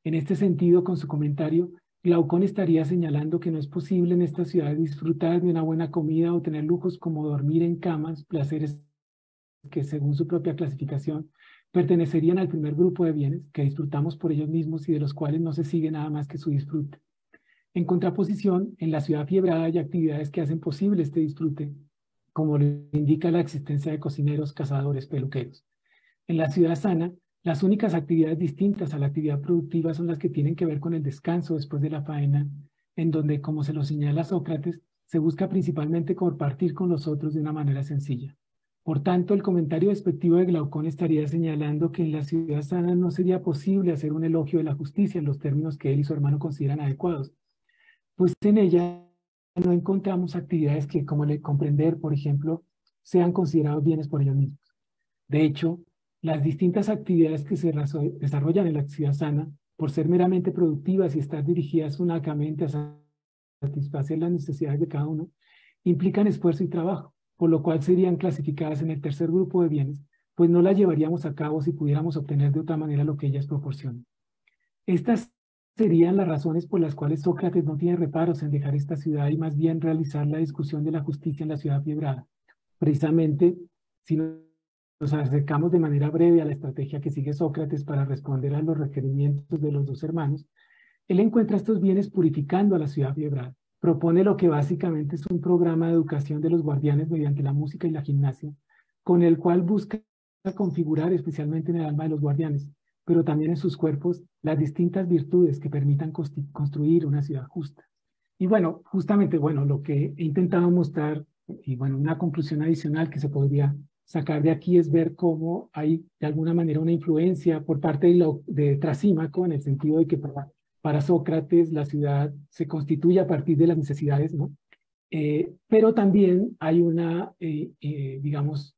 En este sentido, con su comentario, Glaucón estaría señalando que no es posible en esta ciudad disfrutar de una buena comida o tener lujos como dormir en camas, placeres que según su propia clasificación pertenecerían al primer grupo de bienes que disfrutamos por ellos mismos y de los cuales no se sigue nada más que su disfrute. En contraposición, en la ciudad fiebrada hay actividades que hacen posible este disfrute, como lo indica la existencia de cocineros, cazadores, peluqueros. En la ciudad sana, las únicas actividades distintas a la actividad productiva son las que tienen que ver con el descanso después de la faena, en donde, como se lo señala Sócrates, se busca principalmente compartir con los otros de una manera sencilla. Por tanto, el comentario despectivo de Glaucón estaría señalando que en la ciudad sana no sería posible hacer un elogio de la justicia en los términos que él y su hermano consideran adecuados, pues en ella no encontramos actividades que, como le comprender, por ejemplo, sean considerados bienes por ellos mismos. De hecho, las distintas actividades que se desarrollan en la ciudad sana, por ser meramente productivas y estar dirigidas únicamente a satisfacer las necesidades de cada uno, implican esfuerzo y trabajo, por lo cual serían clasificadas en el tercer grupo de bienes, pues no las llevaríamos a cabo si pudiéramos obtener de otra manera lo que ellas proporcionan. Estas serían las razones por las cuales Sócrates no tiene reparos en dejar esta ciudad y más bien realizar la discusión de la justicia en la ciudad fiebrada. Precisamente, si nos acercamos de manera breve a la estrategia que sigue Sócrates para responder a los requerimientos de los dos hermanos, él encuentra estos bienes purificando a la ciudad fiebrada. Propone lo que básicamente es un programa de educación de los guardianes mediante la música y la gimnasia, con el cual busca configurar especialmente en el alma de los guardianes, pero también en sus cuerpos, las distintas virtudes que permitan construir una ciudad justa. Y bueno, justamente, bueno, lo que he intentado mostrar, y bueno, una conclusión adicional que se podría sacar de aquí es ver cómo hay de alguna manera una influencia por parte de Trasímaco, en el sentido de que para Sócrates la ciudad se constituye a partir de las necesidades, ¿no? Pero también hay una, digamos,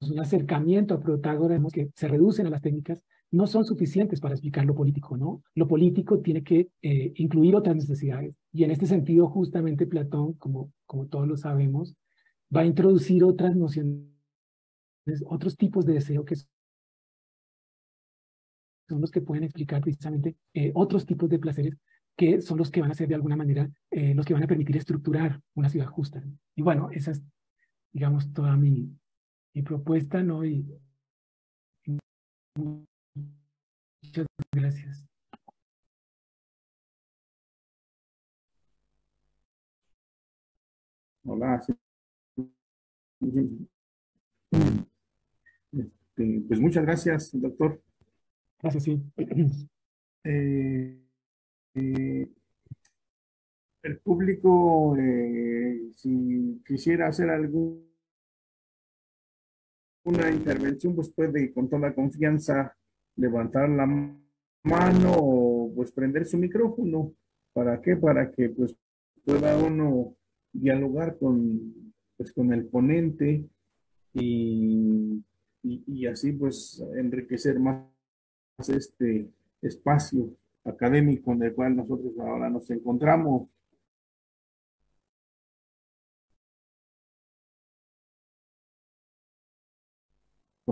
un acercamiento a Protágoras que se reducen a las técnicas, no son suficientes para explicar lo político, ¿no? Lo político tiene que incluir otras necesidades. Y en este sentido, justamente Platón, como todos lo sabemos, va a introducir otras nociones, otros tipos de deseo que son los que pueden explicar precisamente otros tipos de placeres que son los que van a ser de alguna manera los que van a permitir estructurar una ciudad justa. Y bueno, esa es, digamos, toda mi propuesta, ¿no? Y muchas gracias. Hola, sí. Pues muchas gracias, doctor. Gracias, sí. Eh, el público, si quisiera hacer alguna intervención, pues puede con toda confianza levantar la mano o pues prender su micrófono. ¿Para qué? Para que pues pueda uno dialogar pues, con el ponente y así pues enriquecer más este espacio académico en el cual nosotros ahora nos encontramos.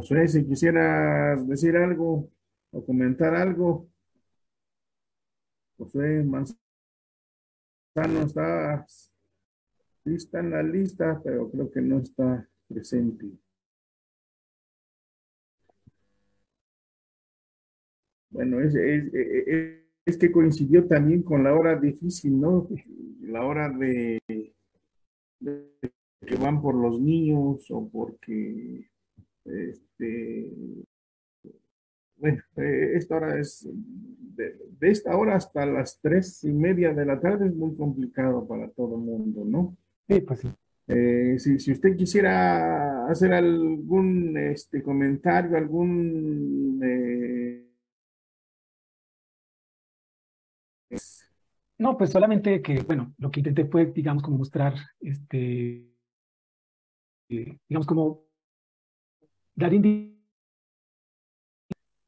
Josué, si quisieras decir algo o comentar algo, Josué Manzano está, sí está en la lista, pero creo que no está presente. Bueno, es que coincidió también con la hora difícil, ¿no? La hora de que van por los niños o porque, este, bueno, esta hora es, de esta hora hasta las 3:30 de la tarde es muy complicado para todo el mundo, ¿no? Sí, pues sí. Si usted quisiera hacer algún comentario, algún No, pues solamente que, bueno, lo que intenté fue, digamos, como mostrar, digamos, como dar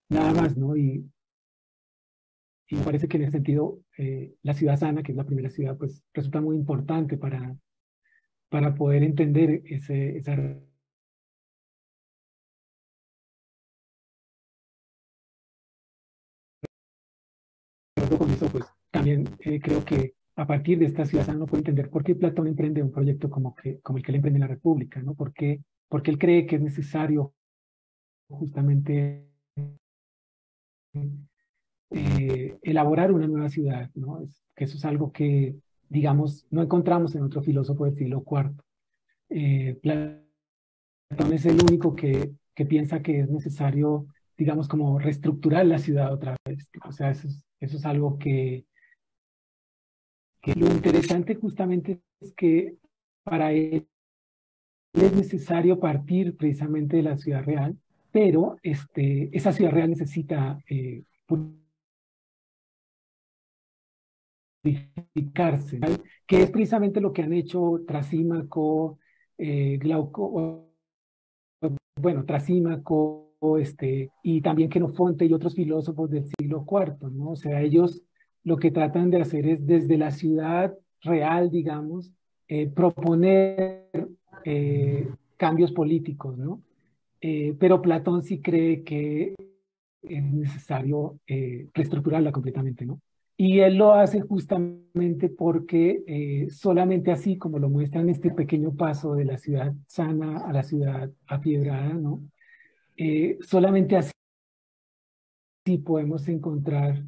nada más, ¿no? Y me parece que en ese sentido, la ciudad sana, que es la primera ciudad, pues resulta muy importante para poder entender esa con eso, pues también creo que a partir de esta ciudad sana uno puede entender por qué Platón emprende un proyecto como el que él emprende en la República, ¿no? Porque él cree que es necesario justamente elaborar una nueva ciudad, ¿no? Que eso es algo que, digamos, no encontramos en otro filósofo del siglo IV. Platón es el único que piensa que es necesario, digamos, como reestructurar la ciudad otra vez. O sea, eso es algo que lo interesante justamente es que para él es necesario partir precisamente de la ciudad real, pero esa ciudad real necesita purificarse, ¿vale? Que es precisamente lo que han hecho Trasímaco, Glauco, bueno, Trasímaco, y también Xenofonte y otros filósofos del siglo IV, ¿no? O sea, ellos lo que tratan de hacer es desde la ciudad real, digamos, proponer cambios políticos, ¿no? Pero Platón sí cree que es necesario reestructurarla completamente, ¿no? Y él lo hace justamente porque solamente así, como lo muestra en este pequeño paso de la ciudad sana a la ciudad apiedrada, ¿no? Solamente así podemos encontrar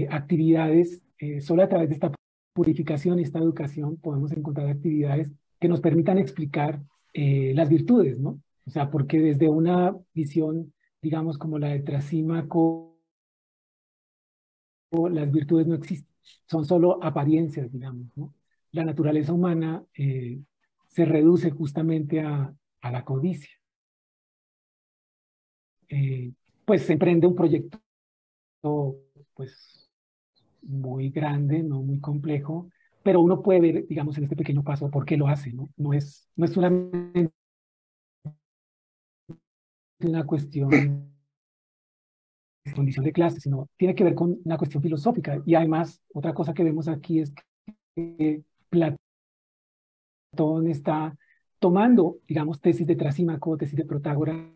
actividades, solo a través de esta purificación y esta educación podemos encontrar actividades que nos permitan explicar las virtudes, ¿no? O sea, porque desde una visión, digamos, como la de Trasímaco, las virtudes no existen, son solo apariencias, digamos, ¿no? La naturaleza humana se reduce justamente a la codicia. Pues se emprende un proyecto pues muy grande, no muy complejo, pero uno puede ver, digamos, en este pequeño paso por qué lo hace, ¿no? No es solamente una cuestión de condición de clase, sino tiene que ver con una cuestión filosófica. Y además, otra cosa que vemos aquí es que Platón está tomando, digamos, tesis de Trasímaco, tesis de Protágoras,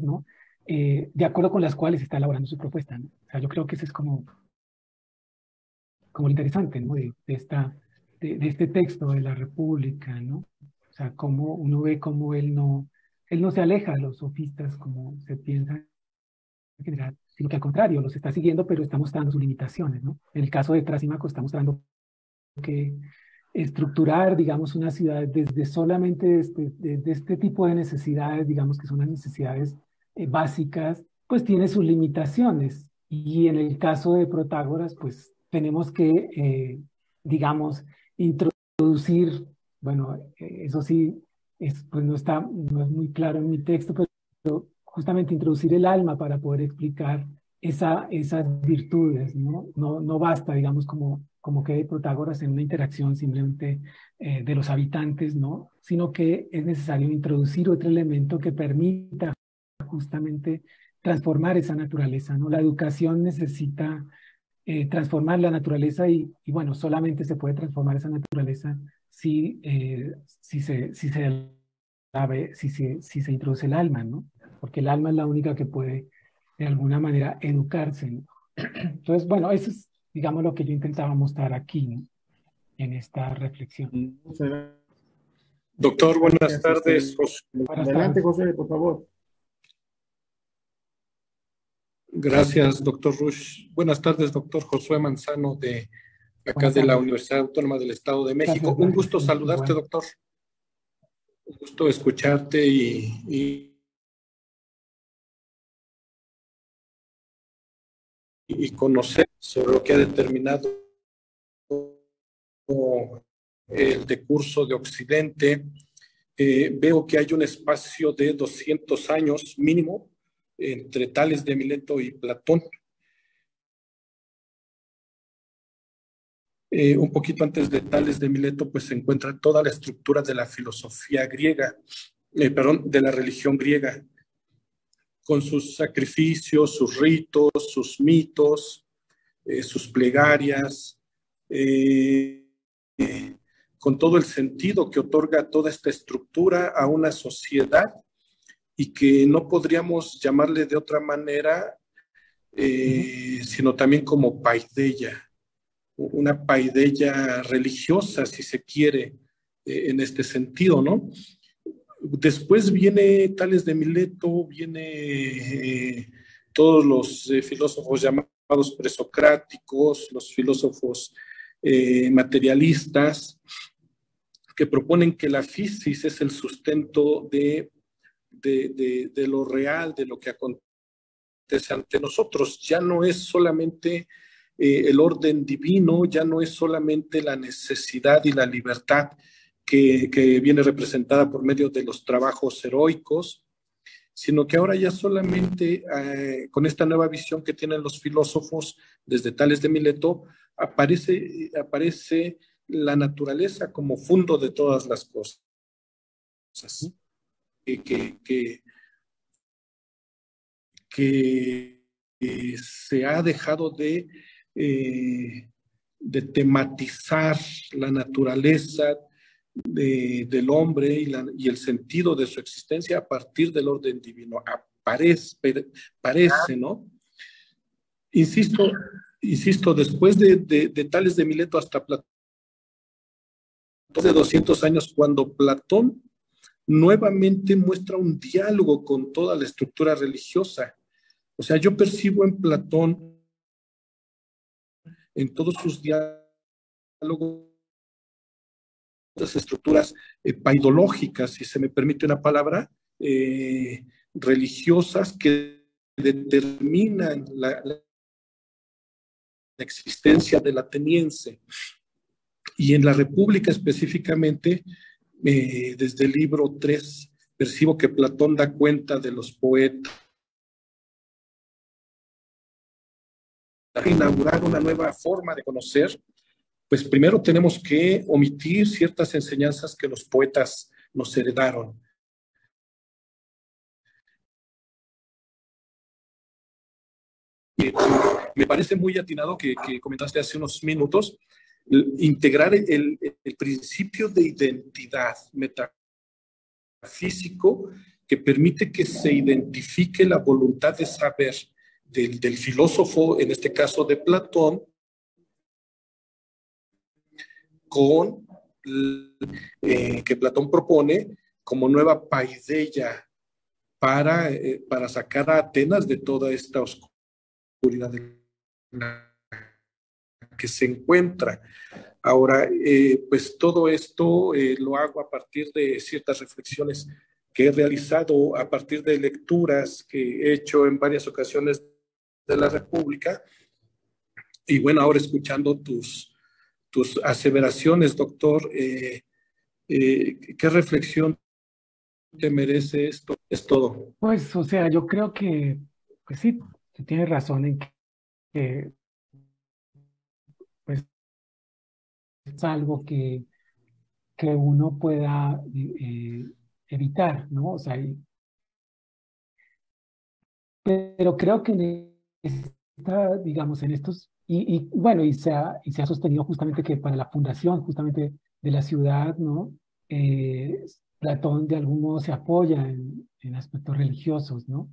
¿no? De acuerdo con las cuales está elaborando su propuesta, ¿no? O sea, yo creo que eso es como lo interesante, ¿no? De este texto de la República, ¿no? O sea, cómo uno ve cómo él no se aleja de los sofistas como se piensa en general, sino que al contrario, los está siguiendo, pero está mostrando sus limitaciones, ¿no? En el caso de Trasímaco está mostrando que estructurar, digamos, una ciudad desde solamente de este tipo de necesidades, digamos que son las necesidades básicas, pues tiene sus limitaciones. Y en el caso de Protágoras, pues tenemos que, digamos, introducir, bueno, eso sí, pues no es muy claro en mi texto, pero justamente introducir el alma para poder explicar esas virtudes, ¿no? No basta, digamos, como que Protágoras en una interacción simplemente de los habitantes, ¿no? Sino que es necesario introducir otro elemento que permita justamente transformar esa naturaleza, ¿no? La educación necesita transformar la naturaleza y bueno, solamente se puede transformar esa naturaleza si se si se introduce el alma, ¿no? Porque el alma es la única que puede, de alguna manera, educarse, ¿no? Entonces, bueno, eso es, digamos, lo que yo intentaba mostrar aquí, ¿no? En esta reflexión. Muchas Doctor, buenas gracias. tardes. Buenas Adelante, tardes. José, por favor. Gracias, doctor Rush. Buenas tardes, doctor Josué Manzano, de acá Buenas de la tardes. Universidad Autónoma del Estado de México. Gracias, Un gracias. gusto saludarte, Igual. doctor. Un gusto escucharte y conocer sobre lo que ha determinado el decurso de Occidente. Veo que hay un espacio de 200 años mínimo entre Tales de Mileto y Platón. Un poquito antes de Tales de Mileto, pues se encuentra toda la estructura de la filosofía griega, de la religión griega, con sus sacrificios, sus ritos, sus mitos, sus plegarias, eh, con todo el sentido que otorga toda esta estructura a una sociedad y que no podríamos llamarle de otra manera, sino también como paideia, una paideia religiosa, si se quiere, en este sentido, ¿no? Después viene Tales de Mileto, viene todos los filósofos llamados presocráticos, los filósofos materialistas, que proponen que la fisis es el sustento de lo real, de lo que acontece ante nosotros. Ya no es solamente el orden divino, ya no es solamente la necesidad y la libertad que viene representada por medio de los trabajos heroicos, sino que ahora ya solamente con esta nueva visión que tienen los filósofos desde Tales de Mileto, aparece la naturaleza como fondo de todas las cosas. Que se ha dejado de tematizar la naturaleza del hombre y el sentido de su existencia a partir del orden divino. Parece, ¿no? Insisto, después de Tales de Mileto hasta Platón, de 200 años, cuando Platón nuevamente muestra un diálogo con toda la estructura religiosa. O sea, yo percibo en Platón, en todos sus diálogos, las estructuras paidológicas, si se me permite una palabra, religiosas que determinan la existencia del ateniense. Y en la República específicamente, desde el libro 3, percibo que Platón da cuenta de los poetas. Inaugurar una nueva forma de conocer, pues primero tenemos que omitir ciertas enseñanzas que los poetas nos heredaron. Me parece muy atinado que comentaste hace unos minutos, integrar el principio de identidad metafísico que permite que se identifique la voluntad de saber del filósofo, en este caso de Platón, con que Platón propone como nueva paideia para sacar a Atenas de toda esta oscuridad en la que se encuentra. Ahora, pues todo esto lo hago a partir de ciertas reflexiones que he realizado, a partir de lecturas que he hecho en varias ocasiones de la República. Y bueno, ahora escuchando tus aseveraciones, doctor, ¿qué reflexión te merece esto? Es todo. Pues, o sea, yo creo que, pues sí, tú tienes razón en que pues, es algo que uno pueda evitar, ¿no? O sea, pero creo que en esta, digamos, en estos, y bueno, y se ha sostenido justamente que para la fundación, justamente de la ciudad, ¿no? Platón de algún modo se apoya en aspectos religiosos, ¿no?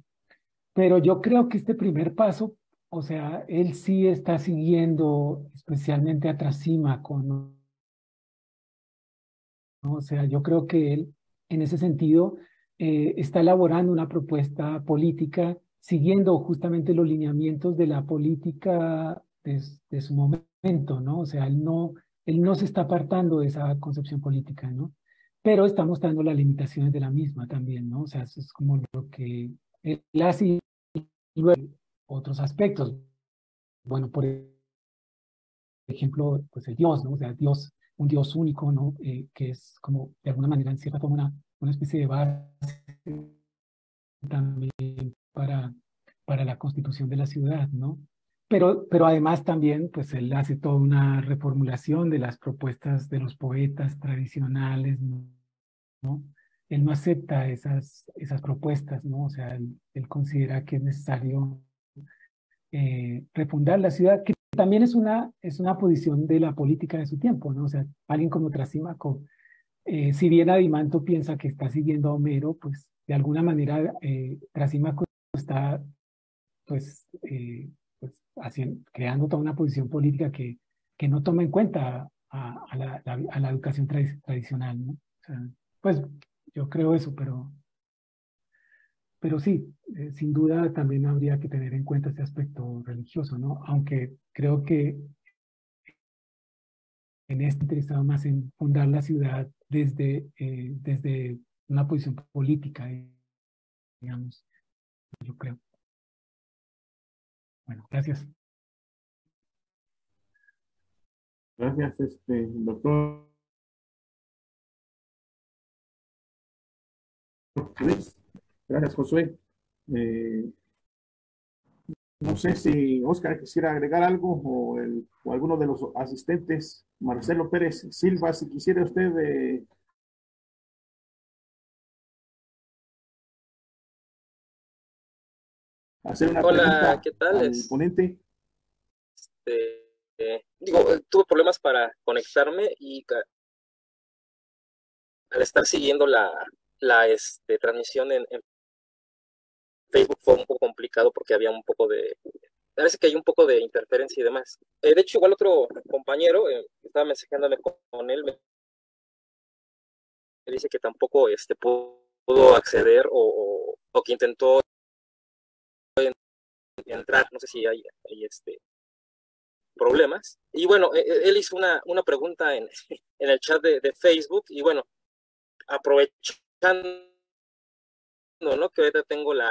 Pero yo creo que este primer paso, o sea, él sí está siguiendo especialmente a Trasímaco, ¿no? O sea, yo creo que él, en ese sentido, está elaborando una propuesta política siguiendo justamente los lineamientos de la política de su momento, ¿no? O sea, él no se está apartando de esa concepción política, ¿no? Pero está mostrando las limitaciones de la misma también, ¿no? O sea, eso es como lo que él hace y luego otros aspectos. Bueno, por ejemplo, pues el Dios, ¿no? O sea, Dios, un Dios único, ¿no? Que es como, de alguna manera, en cierta forma, una especie de base también para, para la constitución de la ciudad, ¿no? Pero además también, pues él hace toda una reformulación de las propuestas de los poetas tradicionales, ¿no? Él no acepta esas propuestas, ¿no? O sea, él considera que es necesario refundar la ciudad, que también es una posición de la política de su tiempo, ¿no? O sea, alguien como Trasímaco, si bien Adimanto piensa que está siguiendo a Homero, pues de alguna manera Trasímaco está pues, creando toda una posición política que no toma en cuenta a la educación tradicional, ¿no? O sea, pues yo creo eso, pero sí, sin duda también habría que tener en cuenta ese aspecto religioso, ¿no? Aunque creo que en este interesado más en fundar la ciudad desde una posición política, digamos, yo creo. Bueno, gracias. Gracias, doctor Luis. Gracias, Josué. Eh, no sé si Oscar quisiera agregar algo o alguno de los asistentes, Marcelo Pérez Silva, si quisiera usted hacer una Hola, pregunta ¿qué tal? al ponente. Tuve problemas para conectarme y al estar siguiendo la transmisión en Facebook fue un poco complicado porque había un poco parece que hay un poco de interferencia y demás. De hecho, igual otro compañero, estaba mensajeándome con él, me dice que tampoco pudo acceder o que intentó entrar, no sé si hay problemas. Y bueno, él hizo una pregunta en el chat de Facebook y bueno, aprovechando, ¿no? Que ahorita tengo la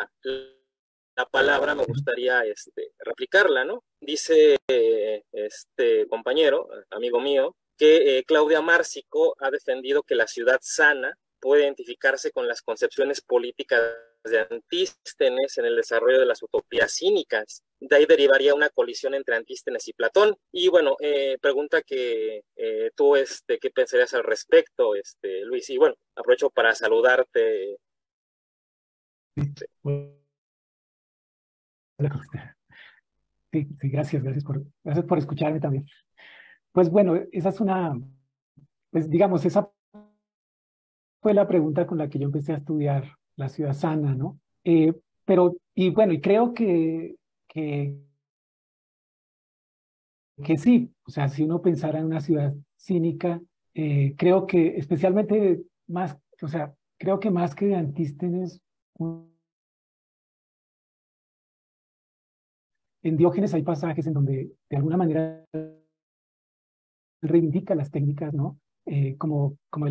palabra, me gustaría replicarla, ¿no? Dice este compañero, amigo mío, que Claudia Márcico ha defendido que la ciudad sana puede identificarse con las concepciones políticas de Antístenes en el desarrollo de las utopías cínicas. De ahí derivaría una colisión entre Antístenes y Platón. Y bueno, pregunta que tú, ¿qué pensarías al respecto, Luis? Y bueno, aprovecho para saludarte. Sí, sí, gracias por escucharme también. Pues bueno, esa es pues digamos, esa fue la pregunta con la que yo empecé a estudiar la ciudad sana, ¿no? Y bueno, y creo que, que sí, o sea, si uno pensara en una ciudad cínica, creo que especialmente más, o sea, creo que más que de Antístenes, en Diógenes hay pasajes en donde de alguna manera reivindica las técnicas, ¿no? Digamos, como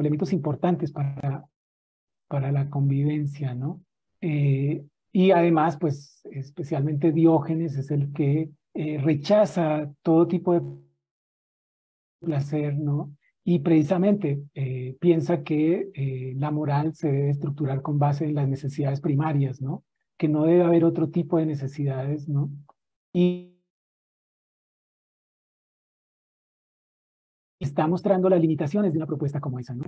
elementos importantes para la convivencia, ¿no? Y además, pues, especialmente Diógenes es el que rechaza todo tipo de placer, ¿no? Y precisamente piensa que la moral se debe estructurar con base en las necesidades primarias, ¿no? Que no debe haber otro tipo de necesidades, ¿no? Y está mostrando las limitaciones de una propuesta como esa, ¿no?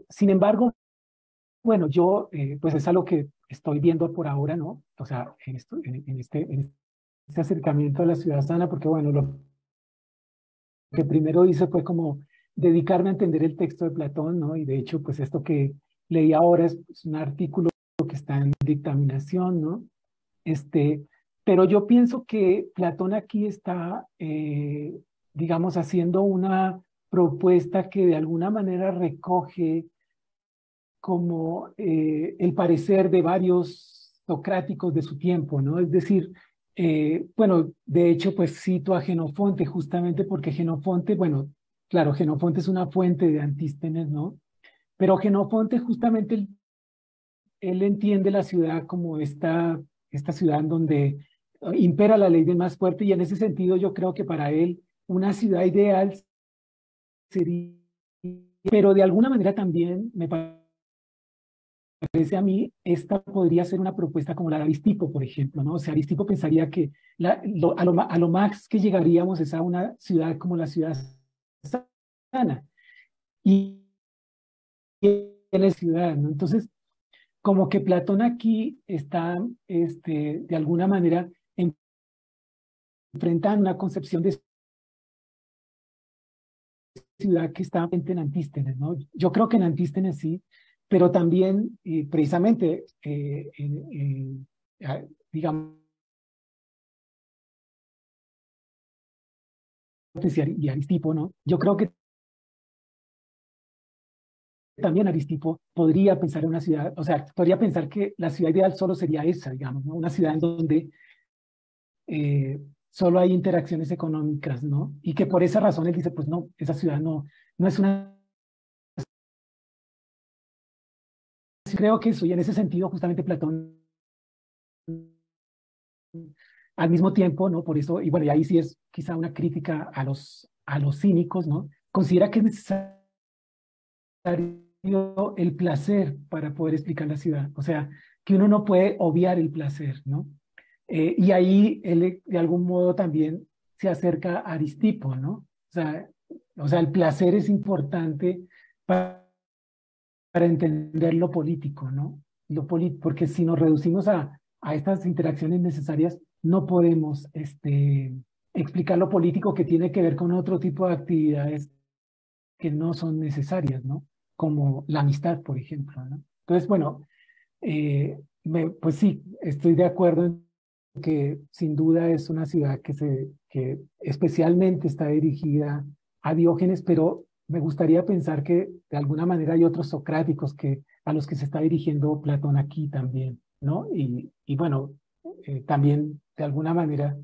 Sin embargo, bueno, yo, pues es algo que estoy viendo por ahora, ¿no? O sea, en este acercamiento a la ciudad sana, porque bueno, lo que primero hice fue como dedicarme a entender el texto de Platón, ¿no? Y de hecho, pues esto que leí ahora es un artículo que está en dictaminación, ¿no? Pero yo pienso que Platón aquí está, digamos, haciendo una propuesta que de alguna manera recoge como el parecer de varios socráticos de su tiempo, ¿no? Es decir, bueno, de hecho, pues cito a Jenofonte justamente porque Jenofonte, bueno, claro, Jenofonte es una fuente de Antístenes, ¿no? Pero Jenofonte justamente él entiende la ciudad como esta ciudad en donde impera la ley del más fuerte y en ese sentido yo creo que para él una ciudad ideal sería, pero de alguna manera también me parece a mí, esta podría ser una propuesta como la de Aristipo, por ejemplo, ¿no? O sea, Aristipo pensaría que a lo más que llegaríamos es a una ciudad como la ciudad sana y en la ciudad, ¿no? Entonces, como que Platón aquí está, de alguna manera, enfrentando una concepción de ciudad que está en Antístenes, ¿no? Yo creo que en Antístenes sí, pero también, precisamente, digamos, y Aristipo, ¿no? Yo creo que también Aristipo podría pensar en una ciudad, o sea, podría pensar que la ciudad ideal solo sería esa, digamos, ¿no? Una ciudad en donde solo hay interacciones económicas, ¿no? Y que por esa razón él dice, pues no, esa ciudad no es una... Creo que eso, y en ese sentido justamente Platón, al mismo tiempo, ¿no? Por eso, y bueno, y ahí sí es quizá una crítica a los cínicos, ¿no? Considera que es necesario el placer para poder explicar la ciudad, o sea, que uno no puede obviar el placer, ¿no? Y ahí él de algún modo también se acerca a Aristipo, ¿no? O sea, el placer es importante para entender lo político, ¿no? Porque si nos reducimos a estas interacciones necesarias, no podemos explicar lo político que tiene que ver con otro tipo de actividades que no son necesarias, ¿no? Como la amistad, por ejemplo, ¿no? Entonces, bueno, pues sí, estoy de acuerdo en que sin duda es una ciudad que especialmente está dirigida a Diógenes, pero me gustaría pensar que de alguna manera hay otros socráticos a los que se está dirigiendo Platón aquí también, ¿no? Y bueno, también de alguna manera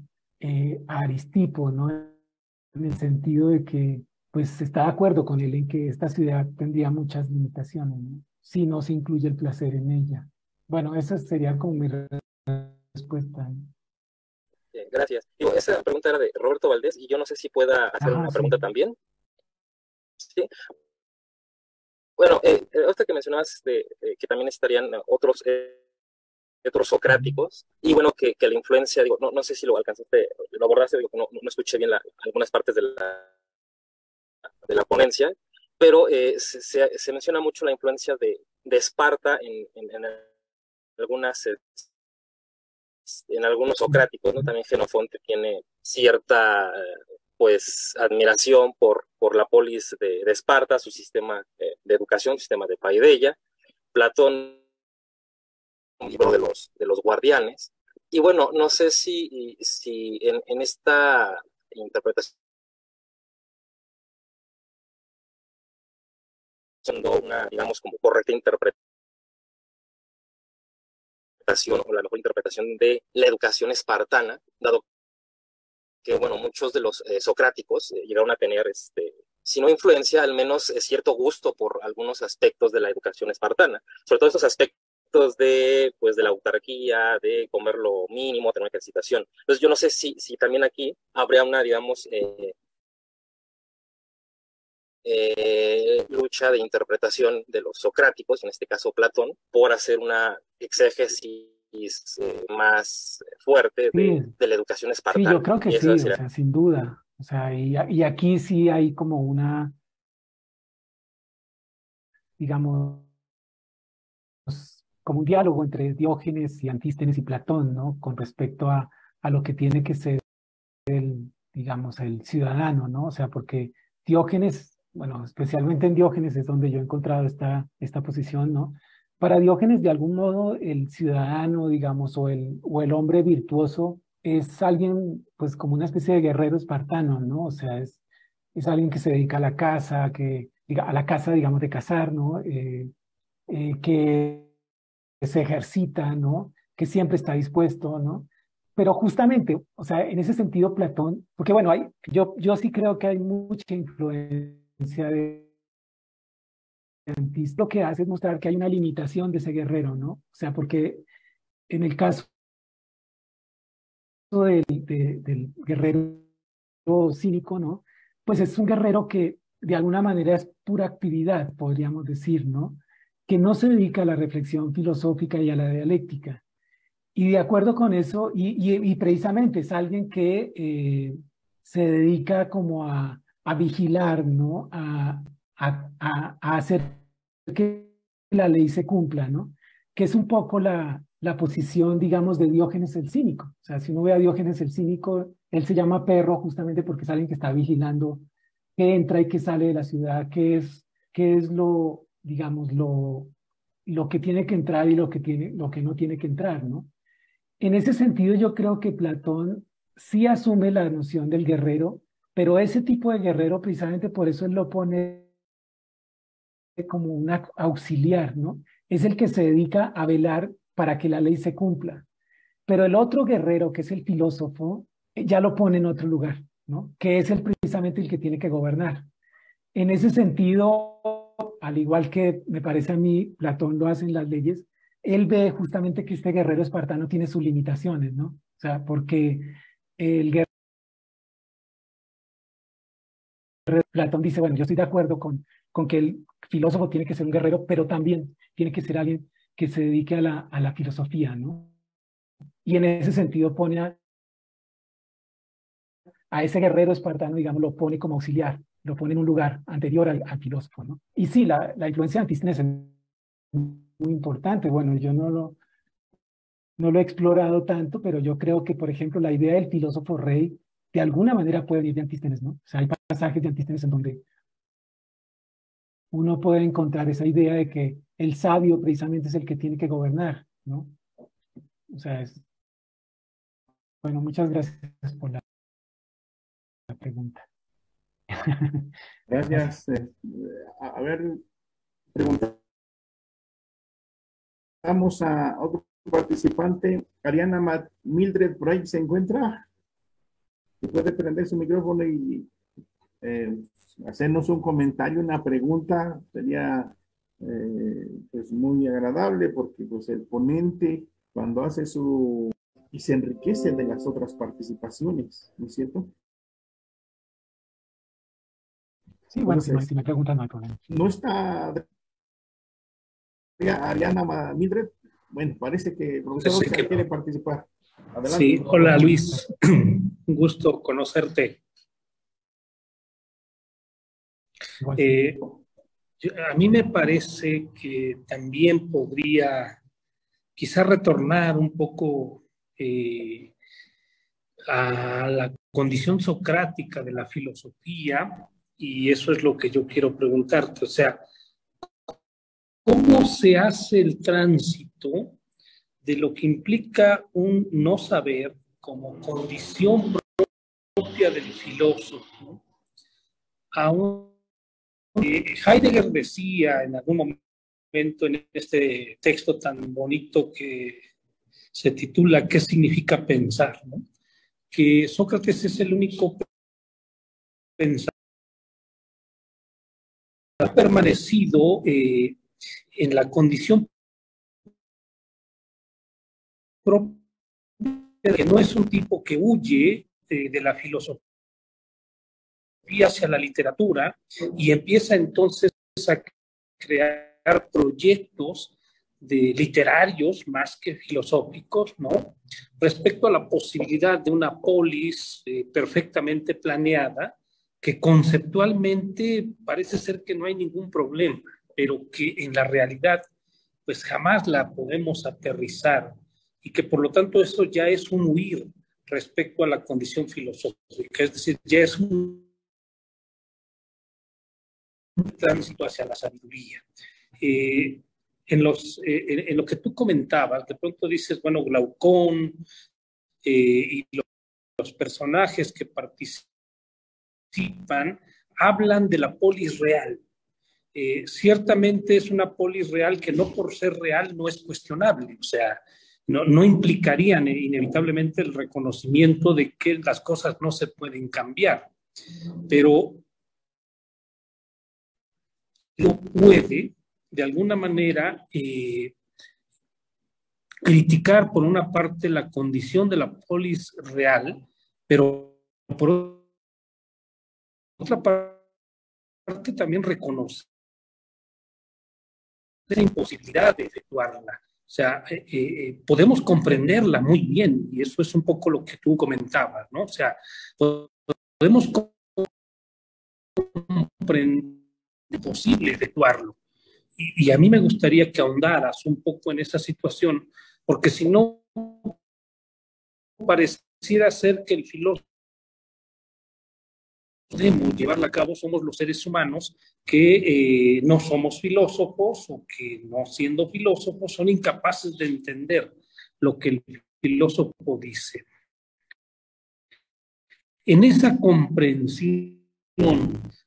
a Aristipo, ¿no? En el sentido de que pues está de acuerdo con él en que esta ciudad tendría muchas limitaciones, ¿no? Si no se incluye el placer en ella. Bueno, esa sería como mi respuesta. Bien, gracias. Digo, esa pregunta era de Roberto Valdés y yo no sé si pueda hacer Ajá, una sí. pregunta también. Sí. Bueno, ahorita que mencionabas que también estarían otros socráticos, y bueno, que la influencia, digo, no sé si lo alcanzaste, lo abordaste, digo, no escuché bien algunas partes de la ponencia, pero se menciona mucho la influencia de Esparta en algunas en algunos socráticos, ¿no? También Jenofonte tiene cierta, pues, admiración por la polis de Esparta, su sistema de educación, sistema de paideia. Platón, un libro de los guardianes. Y bueno, no sé si en esta interpretación, una, digamos, como correcta interpretación o la mejor interpretación de la educación espartana, dado que, bueno, muchos de los socráticos llegaron a tener, si no influencia, al menos cierto gusto por algunos aspectos de la educación espartana, sobre todo estos aspectos de, pues, de la autarquía, de comer lo mínimo, tener una ejercitación. Entonces, yo no sé si también aquí habría una, digamos, lucha de interpretación de los socráticos, en este caso Platón, por hacer una exégesis más fuerte Sí, de la educación sí, yo espartana. creo que Y eso sí, o sería, sea, sin duda. O sea, y aquí sí hay como digamos, como un diálogo entre Diógenes y Antístenes y Platón, ¿no? Con respecto a lo que tiene que ser, digamos, el ciudadano, ¿no? O sea, porque Diógenes bueno, especialmente en Diógenes es donde yo he encontrado esta posición, ¿no? Para Diógenes, de algún modo, el ciudadano, digamos, o el hombre virtuoso es alguien, pues, como una especie de guerrero espartano, ¿no? O sea, es alguien que se dedica a la caza, a la caza, digamos, de cazar, ¿no? Que se ejercita, ¿no? Que siempre está dispuesto, ¿no? Pero justamente, o sea, en ese sentido, Platón, porque bueno, yo sí creo que hay mucha influencia de Antis, lo que hace es mostrar que hay una limitación de ese guerrero, ¿no? O sea, porque en el caso del guerrero cínico, ¿no? Pues es un guerrero que de alguna manera es pura actividad, podríamos decir, ¿no? Que no se dedica a la reflexión filosófica y a la dialéctica. Y de acuerdo con eso, y precisamente es alguien que se dedica como a vigilar, ¿no? A hacer que la ley se cumpla, ¿no? Que es un poco la posición, digamos, de Diógenes el Cínico. O sea, si uno ve a Diógenes el Cínico, él se llama perro justamente porque es alguien que está vigilando qué entra y qué sale de la ciudad, qué es lo, digamos, lo que tiene que entrar y lo que no tiene que entrar, ¿no? En ese sentido, yo creo que Platón sí asume la noción del guerrero, pero ese tipo de guerrero, precisamente por eso él lo pone como un auxiliar, ¿no? Es el que se dedica a velar para que la ley se cumpla. Pero el otro guerrero, que es el filósofo, ya lo pone en otro lugar, ¿no? Que es precisamente el que tiene que gobernar. En ese sentido, al igual que me parece a mí, Platón lo hace en las leyes, él ve justamente que este guerrero espartano tiene sus limitaciones, ¿no? O sea, porque el guerrero, Platón dice, bueno, yo estoy de acuerdo con que el filósofo tiene que ser un guerrero, pero también tiene que ser alguien que se dedique a la filosofía, ¿no? Y en ese sentido pone a ese guerrero espartano, digamos, lo pone como auxiliar, lo pone en un lugar anterior al filósofo, ¿no? Y sí, la influencia de Antístenes es muy importante. Bueno, yo no lo he explorado tanto, pero yo creo que, por ejemplo, la idea del filósofo rey, de alguna manera puede venir de Antístenes, ¿no? O sea, hay pasajes de Antístenes en donde uno puede encontrar esa idea de que el sabio precisamente es el que tiene que gobernar, ¿no? O sea, bueno, muchas gracias por la pregunta. Gracias. A ver, preguntamos a otro participante. Ariana Mildred por ahí se encuentra. Puede prender su micrófono y eh, hacernos un comentario, una pregunta. Sería pues muy agradable porque pues el ponente cuando hace y se enriquece de las otras participaciones, ¿no es cierto? Sí, bueno, Entonces, si me preguntan, no hay problema. no está Ariana Mildred. Bueno, parece que el profesor Parece Oscar que quiere no. participar. Adelante. Sí, hola Luis, un gusto conocerte. Igual. A mí me parece que también podría quizá retornar un poco a la condición socrática de la filosofía, y eso es lo que yo quiero preguntarte. O sea, ¿cómo se hace el tránsito de lo que implica un no saber como condición propia del filósofo a un... Heidegger decía en algún momento en este texto tan bonito que se titula ¿Qué significa pensar?, ¿no?, que Sócrates es el único pensador que ha permanecido en la condición propia, que no es un tipo que huye de la filosofía hacia la literatura y empieza entonces a crear proyectos literarios más que filosóficos, ¿no?, respecto a la posibilidad de una polis perfectamente planeada, que conceptualmente parece ser que no hay ningún problema, pero que en la realidad pues jamás la podemos aterrizar, y que por lo tanto eso ya es un huir respecto a la condición filosófica, es decir, ya es un tránsito hacia la sabiduría. En lo que tú comentabas, de pronto dices, bueno, Glaucón y los personajes que participan hablan de la polis real. Ciertamente es una polis real que no por ser real no es cuestionable, o sea, no implicarían inevitablemente el reconocimiento de que las cosas no se pueden cambiar, pero no puede, de alguna manera, criticar por una parte la condición de la polis real, pero por otra parte también reconoce la imposibilidad de efectuarla. O sea, podemos comprenderla muy bien, y eso es un poco lo que tú comentabas, ¿no? O sea, podemos comprender posible efectuarlo. Y a mí me gustaría que ahondaras un poco en esa situación, porque si no, pareciera ser que el filósofo podemos llevarla a cabo, somos los seres humanos que no somos filósofos o que no siendo filósofos son incapaces de entender lo que el filósofo dice. En esa comprensión,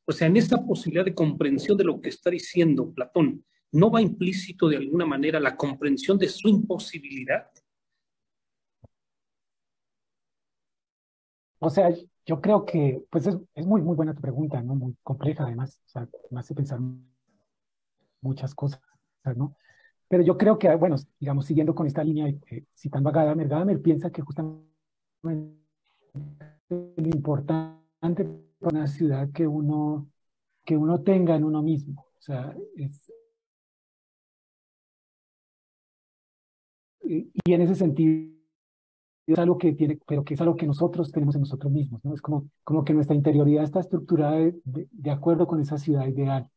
o sea, en esa posibilidad de comprensión de lo que está diciendo Platón, ¿no va implícito de alguna manera la comprensión de su imposibilidad? O sea, yo creo que, pues es muy, muy buena tu pregunta, ¿no? Muy compleja además, o sea, me hace pensar muchas cosas, ¿no? Pero yo creo que, bueno, digamos, siguiendo con esta línea, citando a Gadamer piensa que justamente lo importante para una ciudad que uno tenga en uno mismo, o sea, y en ese sentido es algo que tiene, pero que es algo que nosotros tenemos en nosotros mismos, ¿no? Es como que nuestra interioridad está estructurada de acuerdo con esa ciudad ideal.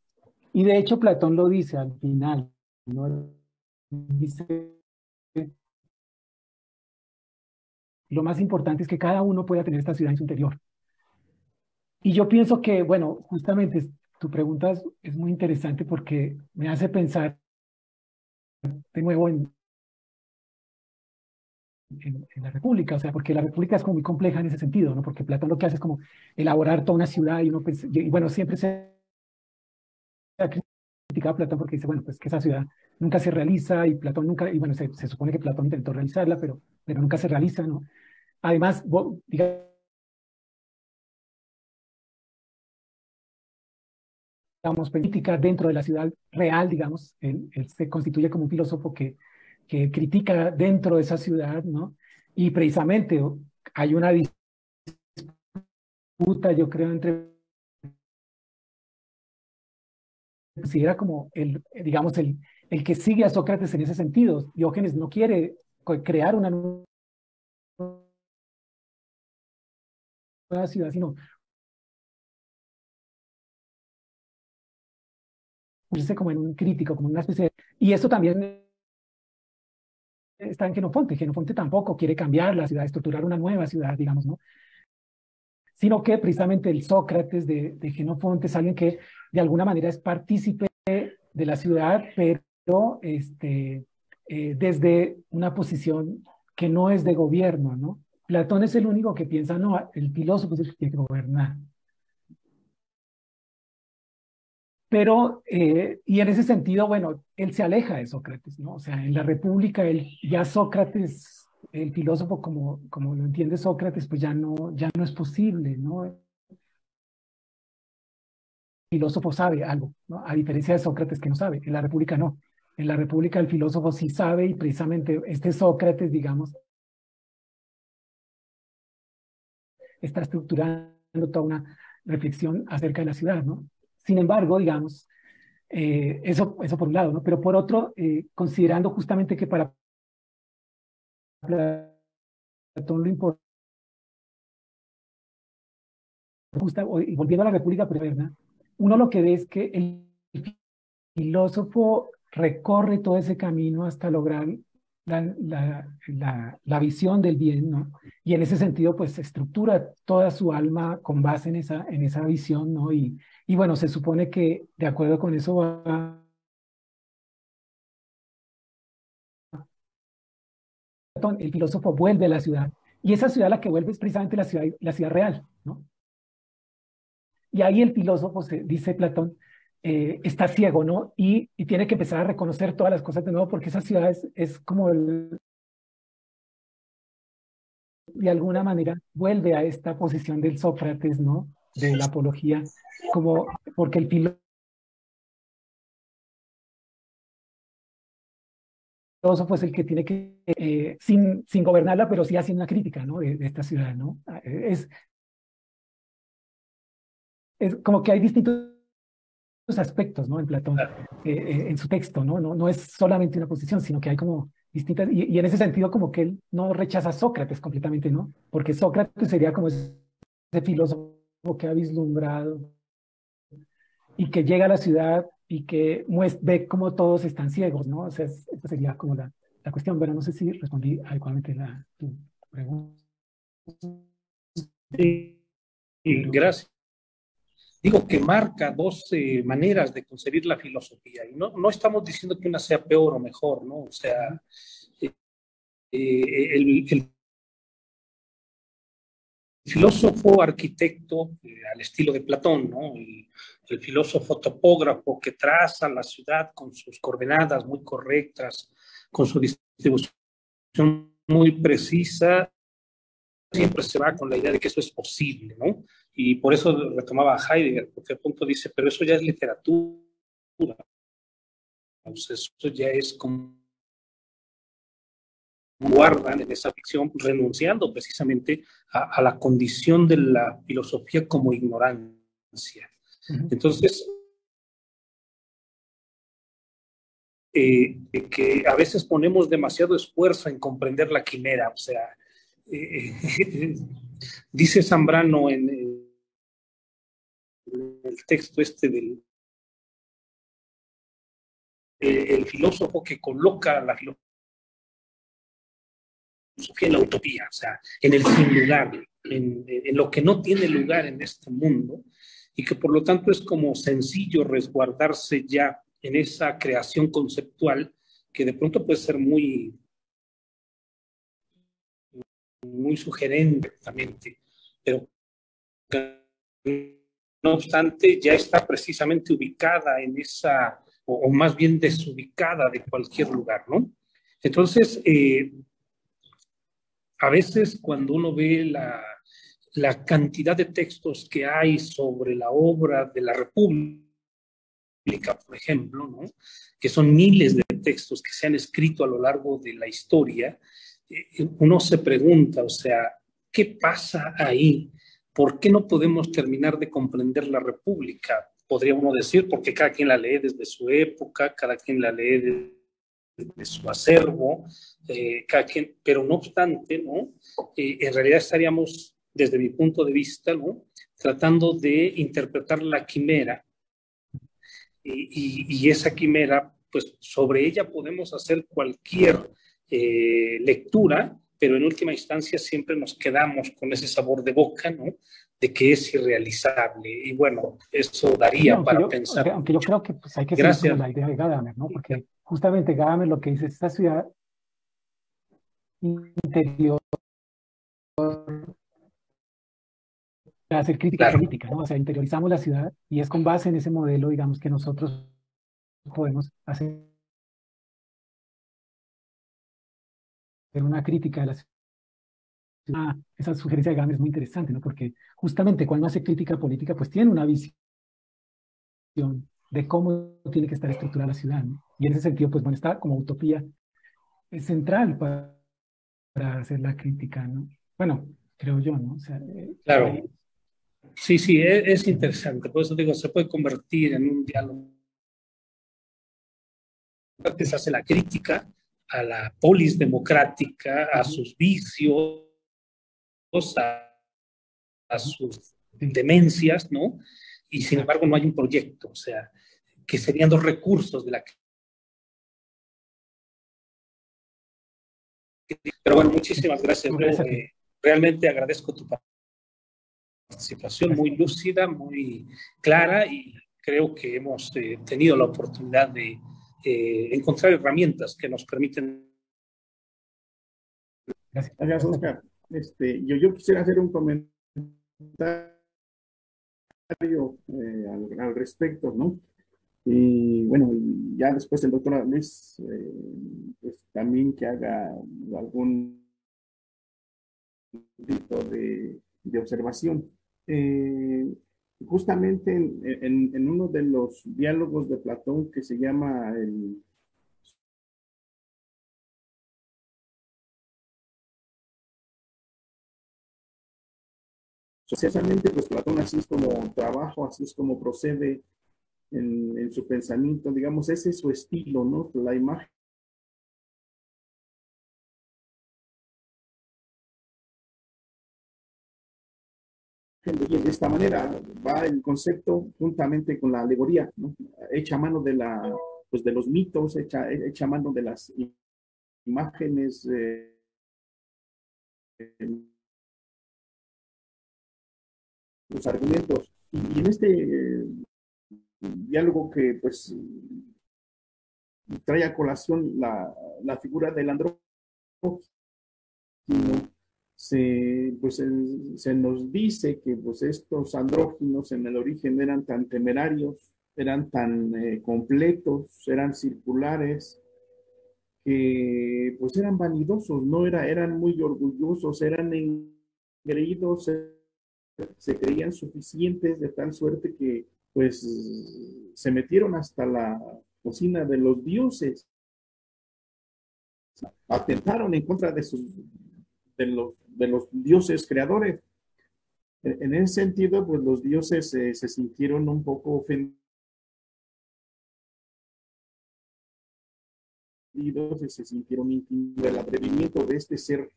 Y de hecho Platón lo dice al final, ¿no? Dice, lo más importante es que cada uno pueda tener esta ciudad en su interior. Y yo pienso que, bueno, justamente tu pregunta es muy interesante porque me hace pensar de nuevo en la República, o sea, porque la República es como muy compleja en ese sentido, ¿no? Porque Platón lo que hace es como elaborar toda una ciudad y uno y bueno, siempre se ha criticado a Platón porque dice, bueno, pues que esa ciudad nunca se realiza y Platón nunca, y bueno, se supone que Platón intentó realizarla, pero nunca se realiza, ¿no? Además, digamos, política dentro de la ciudad real, digamos, él se constituye como un filósofo que critica dentro de esa ciudad, ¿no? Y precisamente hay una disputa, yo creo, entre considera como digamos, el que sigue a Sócrates en ese sentido. Diógenes no quiere crear una nueva ciudad, sino irse como en un crítico, como una especie de... Y esto también está en Genofonte. Genofonte tampoco quiere cambiar la ciudad, estructurar una nueva ciudad, digamos, ¿no? Sino que precisamente el Sócrates de Genofonte es alguien que de alguna manera es partícipe de la ciudad, pero desde una posición que no es de gobierno, ¿no? Platón es el único que piensa, no, el filósofo es el que tiene que gobernar. Pero, y en ese sentido, bueno, él se aleja de Sócrates, ¿no? O sea, en la República, ya Sócrates, el filósofo como lo entiende Sócrates, pues ya no es posible, ¿no? El filósofo sabe algo, ¿no? A diferencia de Sócrates que no sabe, en la República no. En la República el filósofo sí sabe y precisamente este Sócrates, digamos, está estructurando toda una reflexión acerca de la ciudad, ¿no? Sin embargo, digamos, eso por un lado, ¿no? Pero por otro, considerando justamente que para Platón lo importante, y volviendo a la República Preverna, uno lo que ve es que el filósofo recorre todo ese camino hasta lograr la visión del bien, ¿no? Y en ese sentido, pues estructura toda su alma con base en esa visión, ¿no? Y bueno, se supone que de acuerdo con eso va, el filósofo vuelve a la ciudad. Y esa ciudad a la que vuelve es precisamente la ciudad real, ¿no? Y ahí el filósofo, dice Platón, está ciego, ¿no? Y tiene que empezar a reconocer todas las cosas de nuevo porque esa ciudad es como de alguna manera vuelve a esta posición del Sócrates, ¿no? De la apología, como porque el filósofo es el que tiene que, sin gobernarla, pero sí haciendo una crítica, ¿no? De esta ciudad, ¿no? Es como que hay distintos aspectos, ¿no? En Platón, en su texto, ¿no? No es solamente una posición, sino que hay como distintas, y en ese sentido como que él no rechaza a Sócrates completamente, ¿no? Porque Sócrates sería como ese filósofo que ha vislumbrado y que llega a la ciudad y que ve como todos están ciegos, ¿no? O sea, esa sería como la cuestión. Bueno, no sé si respondí adecuadamente tu pregunta. Sí, y gracias. Digo que marca dos maneras de concebir la filosofía. Y no estamos diciendo que una sea peor o mejor, ¿no? O sea, el filósofo arquitecto, al estilo de Platón, ¿no? El filósofo topógrafo que traza la ciudad con sus coordenadas muy correctas, con su distribución muy precisa, siempre se va con la idea de que eso es posible, ¿no? Y por eso retomaba a Heidegger, porque al punto dice, pero eso ya es literatura, o sea, eso ya es como guardan en esa ficción, renunciando precisamente a la condición de la filosofía como ignorancia. Entonces, que a veces ponemos demasiado esfuerzo en comprender la quimera, o sea, dice Zambrano en el texto este del el filósofo que coloca la filosofía en la utopía, o sea, en el sin lugar, en lo que no tiene lugar en este mundo, y que por lo tanto es como sencillo resguardarse ya en esa creación conceptual que de pronto puede ser muy sugerente también, pero no obstante ya está precisamente ubicada en esa, o más bien desubicada de cualquier lugar, ¿no? Entonces, a veces cuando uno ve la cantidad de textos que hay sobre la obra de la República, por ejemplo, ¿no? Que son miles de textos que se han escrito a lo largo de la historia, uno se pregunta, o sea, ¿qué pasa ahí? ¿Por qué no podemos terminar de comprender la República? Podría uno decir, porque cada quien la lee desde su época, cada quien la lee de su acervo, cada quien, pero no obstante, ¿no? En realidad estaríamos, desde mi punto de vista, ¿no? Tratando de interpretar la quimera y esa quimera, pues sobre ella podemos hacer cualquier lectura, pero en última instancia siempre nos quedamos con ese sabor de boca, ¿no? De que es irrealizable. Y bueno, eso daría sí, para pensar. Aunque yo creo que pues, hay que seguir Gracias. como la idea de Gadamer, ¿no? Porque justamente Gadamer lo que dice es esta ciudad interior para hacer crítica Claro. política, ¿no? O sea, interiorizamos la ciudad y es con base en ese modelo, digamos, que nosotros podemos hacer una crítica de la ciudad. Esa sugerencia de Gadamer es muy interesante, ¿no? Porque justamente cuando hace crítica política, pues tiene una visión de cómo tiene que estar estructurada la ciudad, ¿no? Y en ese sentido, pues bueno, está como utopía es central para hacer la crítica, ¿no? Bueno, creo yo, ¿no? O sea, Claro. Sí, es interesante. Por eso digo, se puede convertir en un diálogo que se hace la crítica a la polis democrática, a sus vicios, a sus demencias, ¿no? Y sin embargo no hay un proyecto, o sea, que serían dos recursos de la Pero bueno, muchísimas gracias. No, Yo gracias a ti. realmente agradezco tu participación muy lúcida, muy clara, y creo que hemos tenido la oportunidad de encontrar herramientas que nos permiten. Gracias. Gracias, Gracias a ti. Oscar. Yo quisiera hacer un comentario al respecto, ¿no? Y bueno, y ya después el doctor Luis, pues también que haga algún tipo de observación. Eh, Justamente en uno de los diálogos de Platón que se llama el socialmente, pues Platón así es como trabajo, así es como procede en su pensamiento, digamos, ese es su estilo, ¿no? La imagen de esta manera va el concepto juntamente con la alegoría, ¿no? Hecha a mano de pues de los mitos, hecha a mano de las imágenes, los argumentos. Y en este diálogo que pues trae a colación la figura del andrógino, pues, se nos dice que pues, estos andróginos en el origen eran tan temerarios, eran tan completos, eran circulares, que pues eran vanidosos, no eran muy orgullosos, eran engreídos, se creían suficientes de tal suerte que pues se metieron hasta la cocina de los dioses, atentaron en contra de los dioses creadores. En ese sentido, pues los dioses se sintieron un poco ofendidos y se sintieron intimidados. El atrevimiento de este ser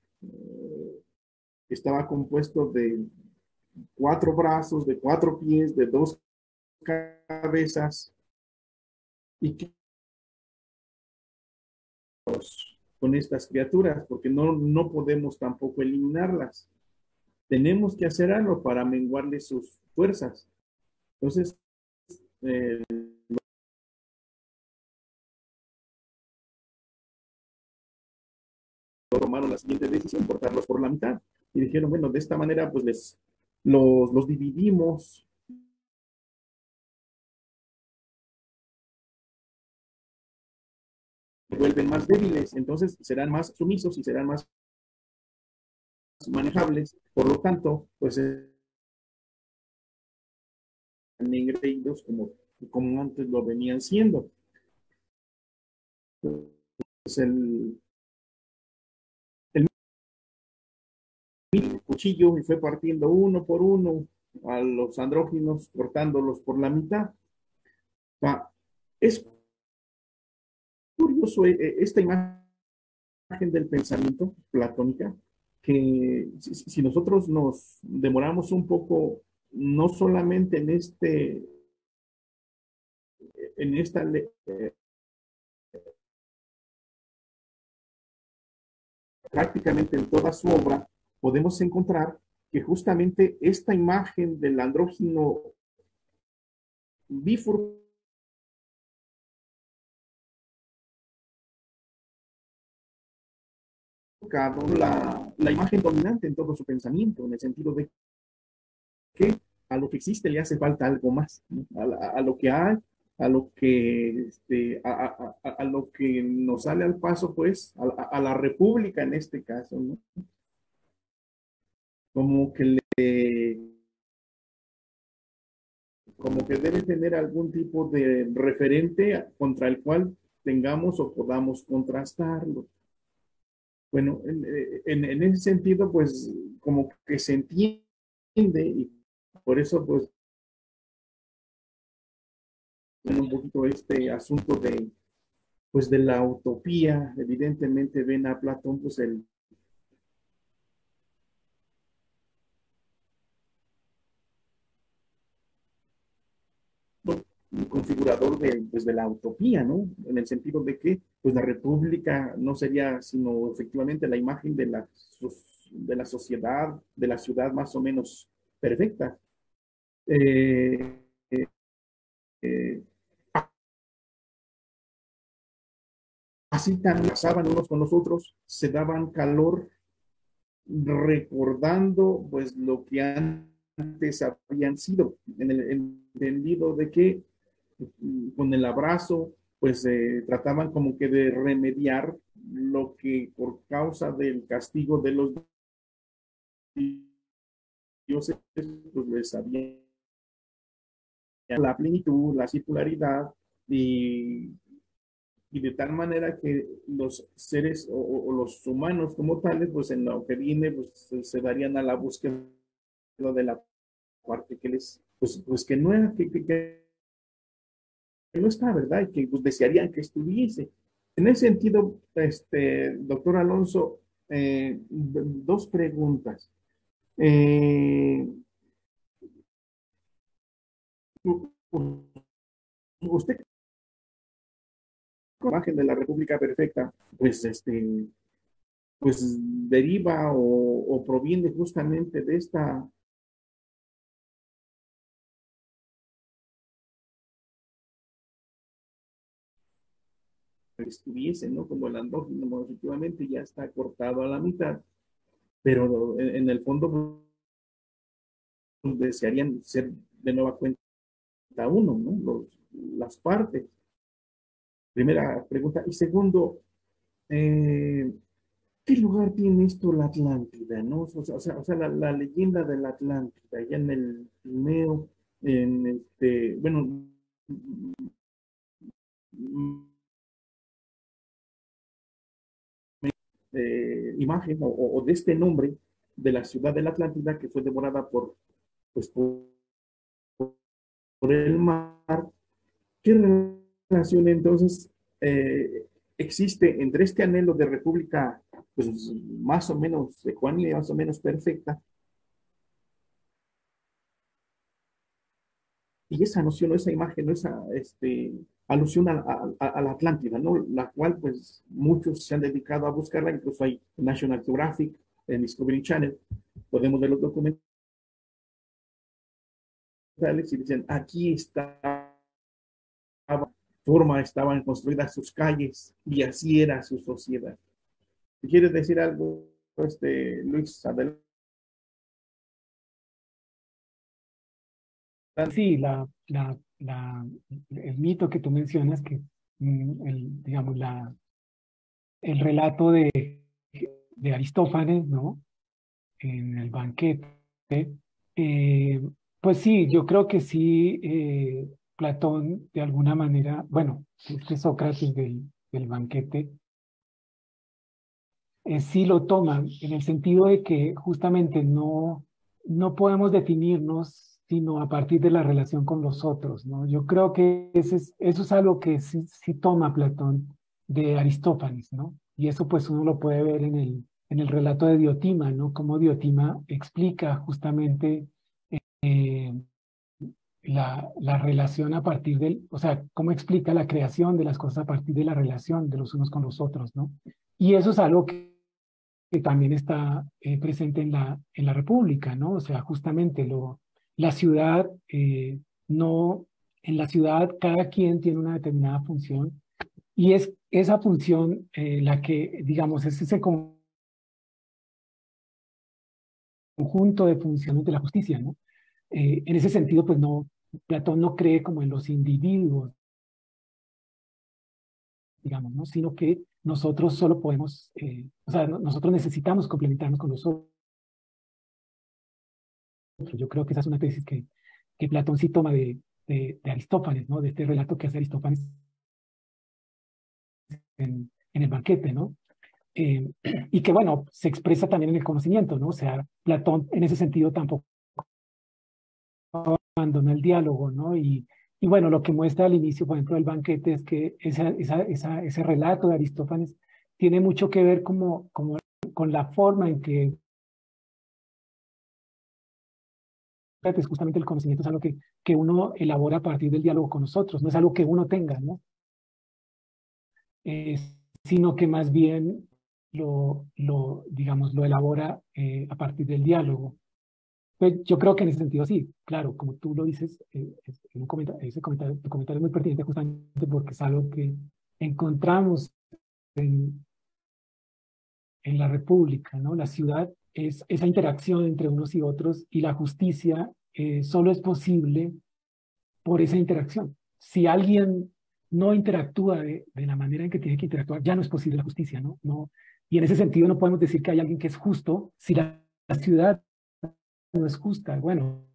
estaba compuesto de 4 brazos, de 4 pies, de 2 cabezas, y que con estas criaturas, porque no podemos tampoco eliminarlas. Tenemos que hacer algo para menguarle sus fuerzas. Entonces, eh, tomaron la siguiente decisión, cortarlos por la mitad. Y dijeron, bueno, de esta manera, pues los dividimos, vuelven más débiles, entonces serán más sumisos y serán más manejables. Por lo tanto, pues engreídos como antes lo venían siendo. Pues el cuchillo y fue partiendo uno por uno a los andróginos, cortándolos por la mitad. Es curioso esta imagen del pensamiento platónica, que si nosotros nos demoramos un poco, no solamente en esta prácticamente en toda su obra, podemos encontrar que justamente esta imagen del andrógino bifurcado, la imagen dominante en todo su pensamiento, en el sentido de que a lo que existe le hace falta algo más, ¿no? A lo que hay, a lo que, a lo que nos sale al paso, pues, a la república en este caso, ¿no? Como que como que debe tener algún tipo de referente contra el cual tengamos o podamos contrastarlo. Bueno, en ese sentido, pues, como que se entiende y por eso, pues, un poquito este asunto pues, de la utopía. Evidentemente ven a Platón, pues, configurador pues, de la utopía, ¿no? En el sentido de que pues, la república no sería sino efectivamente la imagen de la sociedad, de la ciudad más o menos perfecta. Eh, eh, Así también pasaban unos con los otros, se daban calor recordando pues lo que antes habían sido, en el entendido de que con el abrazo pues trataban como que de remediar lo que por causa del castigo de los dioses pues les había la plenitud, la circularidad y de tal manera que los seres o los humanos como tales, pues en lo que viene, pues se darían a la búsqueda de la parte que les, pues que no era, que no está, ¿verdad? Y que pues, desearían que estuviese. En ese sentido, doctor Alonso, dos preguntas. Usted, con la imagen de la República Perfecta, pues pues deriva o proviene justamente de esta estuviese, ¿no? Como el andrógino, efectivamente ya está cortado a la mitad, pero en el fondo pues, desearían ser de nueva cuenta uno, ¿no? Las partes. Primera pregunta. Y segundo, eh, ¿qué lugar tiene esto la Atlántida, no? La leyenda de la Atlántida, allá en el Pineo, en bueno, imagen o de este nombre de la ciudad de la Atlántida que fue devorada pues, por el mar. ¿Qué relación entonces existe entre este anhelo de república pues, más o menos ecuánime, más o menos perfecta, y esa noción, esa imagen, esa alusión a la Atlántida, ¿no? La cual pues muchos se han dedicado a buscarla, incluso hay National Geographic, en Discovery Channel, podemos ver los documentales y dicen, aquí estaba, estaban construidas sus calles y así era su sociedad. Si quieres decir algo, Luis, adelante. Sí, el mito que tú mencionas, que digamos, el relato de Aristófanes, ¿no? En el banquete. eh, pues sí, yo creo que sí, Platón, de alguna manera, bueno, este Sócrates del banquete, sí lo toma, en el sentido de que justamente no podemos definirnos sino a partir de la relación con los otros, ¿no? Yo creo que eso es algo que sí toma Platón de Aristófanes, ¿no? Y eso pues uno lo puede ver en el relato de Diotima, ¿no? Cómo Diotima explica justamente eh, la relación a partir o sea, cómo explica la creación de las cosas a partir de la relación de los unos con los otros, ¿no? Y eso es algo que también está presente en la República, ¿no? O sea, justamente la ciudad, no, en la ciudad cada quien tiene una determinada función y es esa función la que, digamos, es ese conjunto de funciones de la justicia, ¿no? En ese sentido, pues no, Platón no cree como en los individuos, digamos, ¿no? Sino que nosotros solo podemos, o sea, nosotros necesitamos complementarnos con los otros. Yo creo que esa es una tesis que Platón sí toma de Aristófanes, ¿no? De este relato que hace Aristófanes en el banquete, ¿no? Eh, y que, bueno, se expresa también en el conocimiento, ¿no? O sea, Platón en ese sentido tampoco abandona el diálogo, ¿no? Y bueno, lo que muestra al inicio, por ejemplo, del banquete es que ese relato de Aristófanes tiene mucho que ver como con la forma en que pues justamente el conocimiento es algo que uno elabora a partir del diálogo con nosotros, no es algo que uno tenga, ¿no? Sino que más bien digamos, lo elabora a partir del diálogo. Pues yo creo que en ese sentido sí, claro, como tú lo dices, tu comentario es muy pertinente justamente porque es algo que encontramos en la República, ¿no? La ciudad es esa interacción entre unos y otros y la justicia solo es posible por esa interacción. Si alguien no interactúa de la manera en que tiene que interactuar, ya no es posible la justicia, ¿no? No, y en ese sentido no podemos decir que hay alguien que es justo si la ciudad no es justa. Bueno,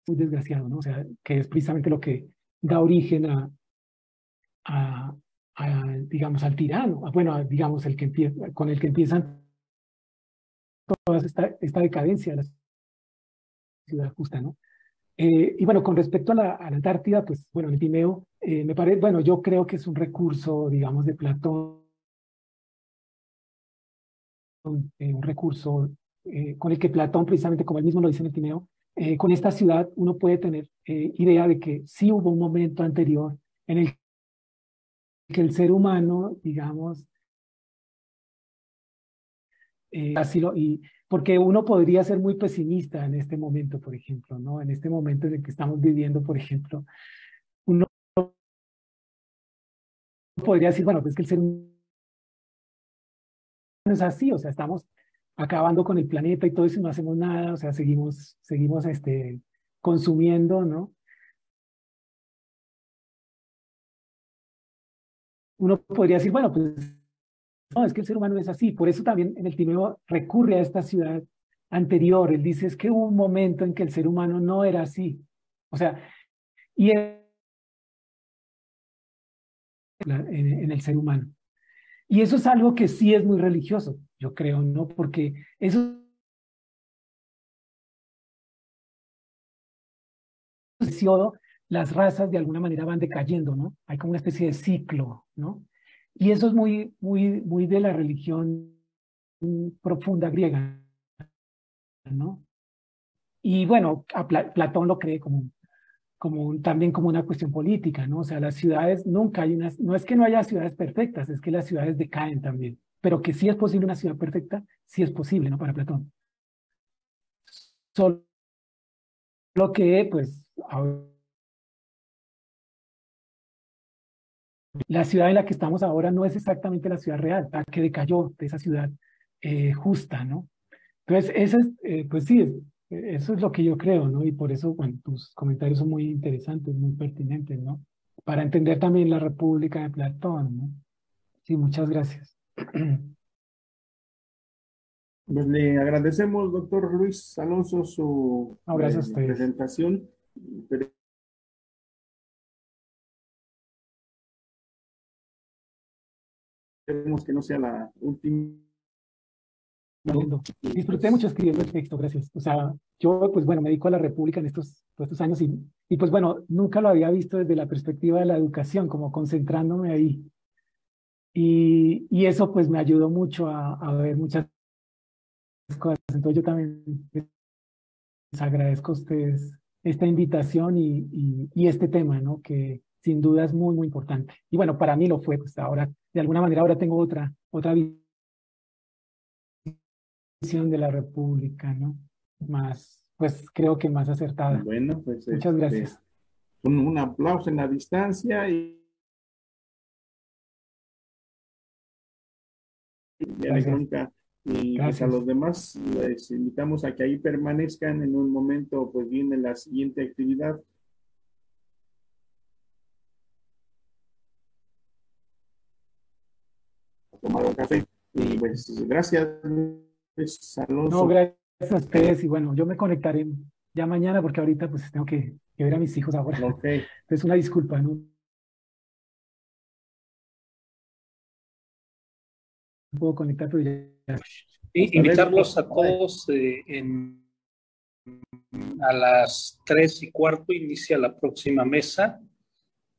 muy desgraciado, ¿no? O sea, que es precisamente lo que da origen a, digamos, al tirano, bueno, digamos, el que empieza, con el que empiezan toda esta decadencia de la ciudad justa, ¿no? Y bueno, con respecto a a la Antártida, pues bueno, el Timeo, me parece, bueno, yo creo que es un recurso, digamos, de Platón, un recurso con el que Platón, precisamente como él mismo lo dice en el Timeo, con esta ciudad uno puede tener idea de que sí hubo un momento anterior en el que el ser humano, digamos, y porque uno podría ser muy pesimista en este momento, por ejemplo, ¿no? En este momento en el que estamos viviendo, por ejemplo, uno podría decir, bueno, pues que el ser humano es así, o sea, estamos acabando con el planeta y todo eso y no hacemos nada, o sea, seguimos consumiendo, ¿no? Uno podría decir, bueno, pues no, es que el ser humano es así, por eso también en el Timeo recurre a esta ciudad anterior, él dice, es que hubo un momento en que el ser humano no era así, o sea, y en el ser humano. Y eso es algo que sí es muy religioso, yo creo, ¿no? Porque eso las razas de alguna manera van decayendo, ¿no? Hay como una especie de ciclo, ¿no? Y eso es muy de la religión profunda griega, ¿no? Y bueno, Platón lo cree también como una cuestión política, ¿no? O sea, las ciudades nunca hay no es que no haya ciudades perfectas, es que las ciudades decaen también, pero que sí es posible una ciudad perfecta, sí es posible, ¿no? Para Platón. Solo que, pues, la ciudad en la que estamos ahora no es exactamente la ciudad real, la que decayó de esa ciudad justa, ¿no? Entonces, pues sí, eso es lo que yo creo, ¿no? Y por eso, bueno, tus comentarios son muy interesantes, muy pertinentes, ¿no? Para entender también la República de Platón, ¿no? Sí, muchas gracias. Pues le agradecemos, doctor Luis Alonso, su No, gracias a ustedes. presentación. Esperemos que no sea la última. Disfruté mucho escribiendo el texto, gracias. O sea, yo, pues bueno, me dedico a la República en todos estos años y pues bueno, nunca lo había visto desde la perspectiva de la educación, como concentrándome ahí. Y eso pues me ayudó mucho a ver muchas cosas. Entonces yo también les agradezco a ustedes esta invitación y este tema, ¿no? Que sin duda es muy importante. Y bueno, para mí lo fue, pues ahora, de alguna manera, ahora tengo otra visión de la República, ¿no? Más, pues creo que más acertada. Bueno, pues Muchas gracias. un aplauso en la distancia y electrónica. Y pues a los demás les invitamos a que ahí permanezcan. En un momento pues viene la siguiente actividad. A tomar un café. Y pues gracias, Luis Alonso. No, gracias a ustedes. Y bueno, yo me conectaré ya mañana porque ahorita pues tengo que ver a mis hijos ahora. Ok. Entonces una disculpa, ¿no? No puedo conectar, pero ya. Invitarlos a todos a las 3:15 inicia la próxima mesa,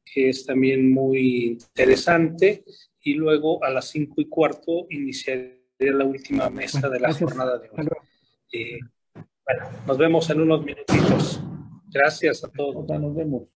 que es también muy interesante, y luego a las 5:15 iniciaría la última mesa de la jornada de hoy. Bueno, nos vemos en unos minutitos. Gracias a todos. Nos vemos.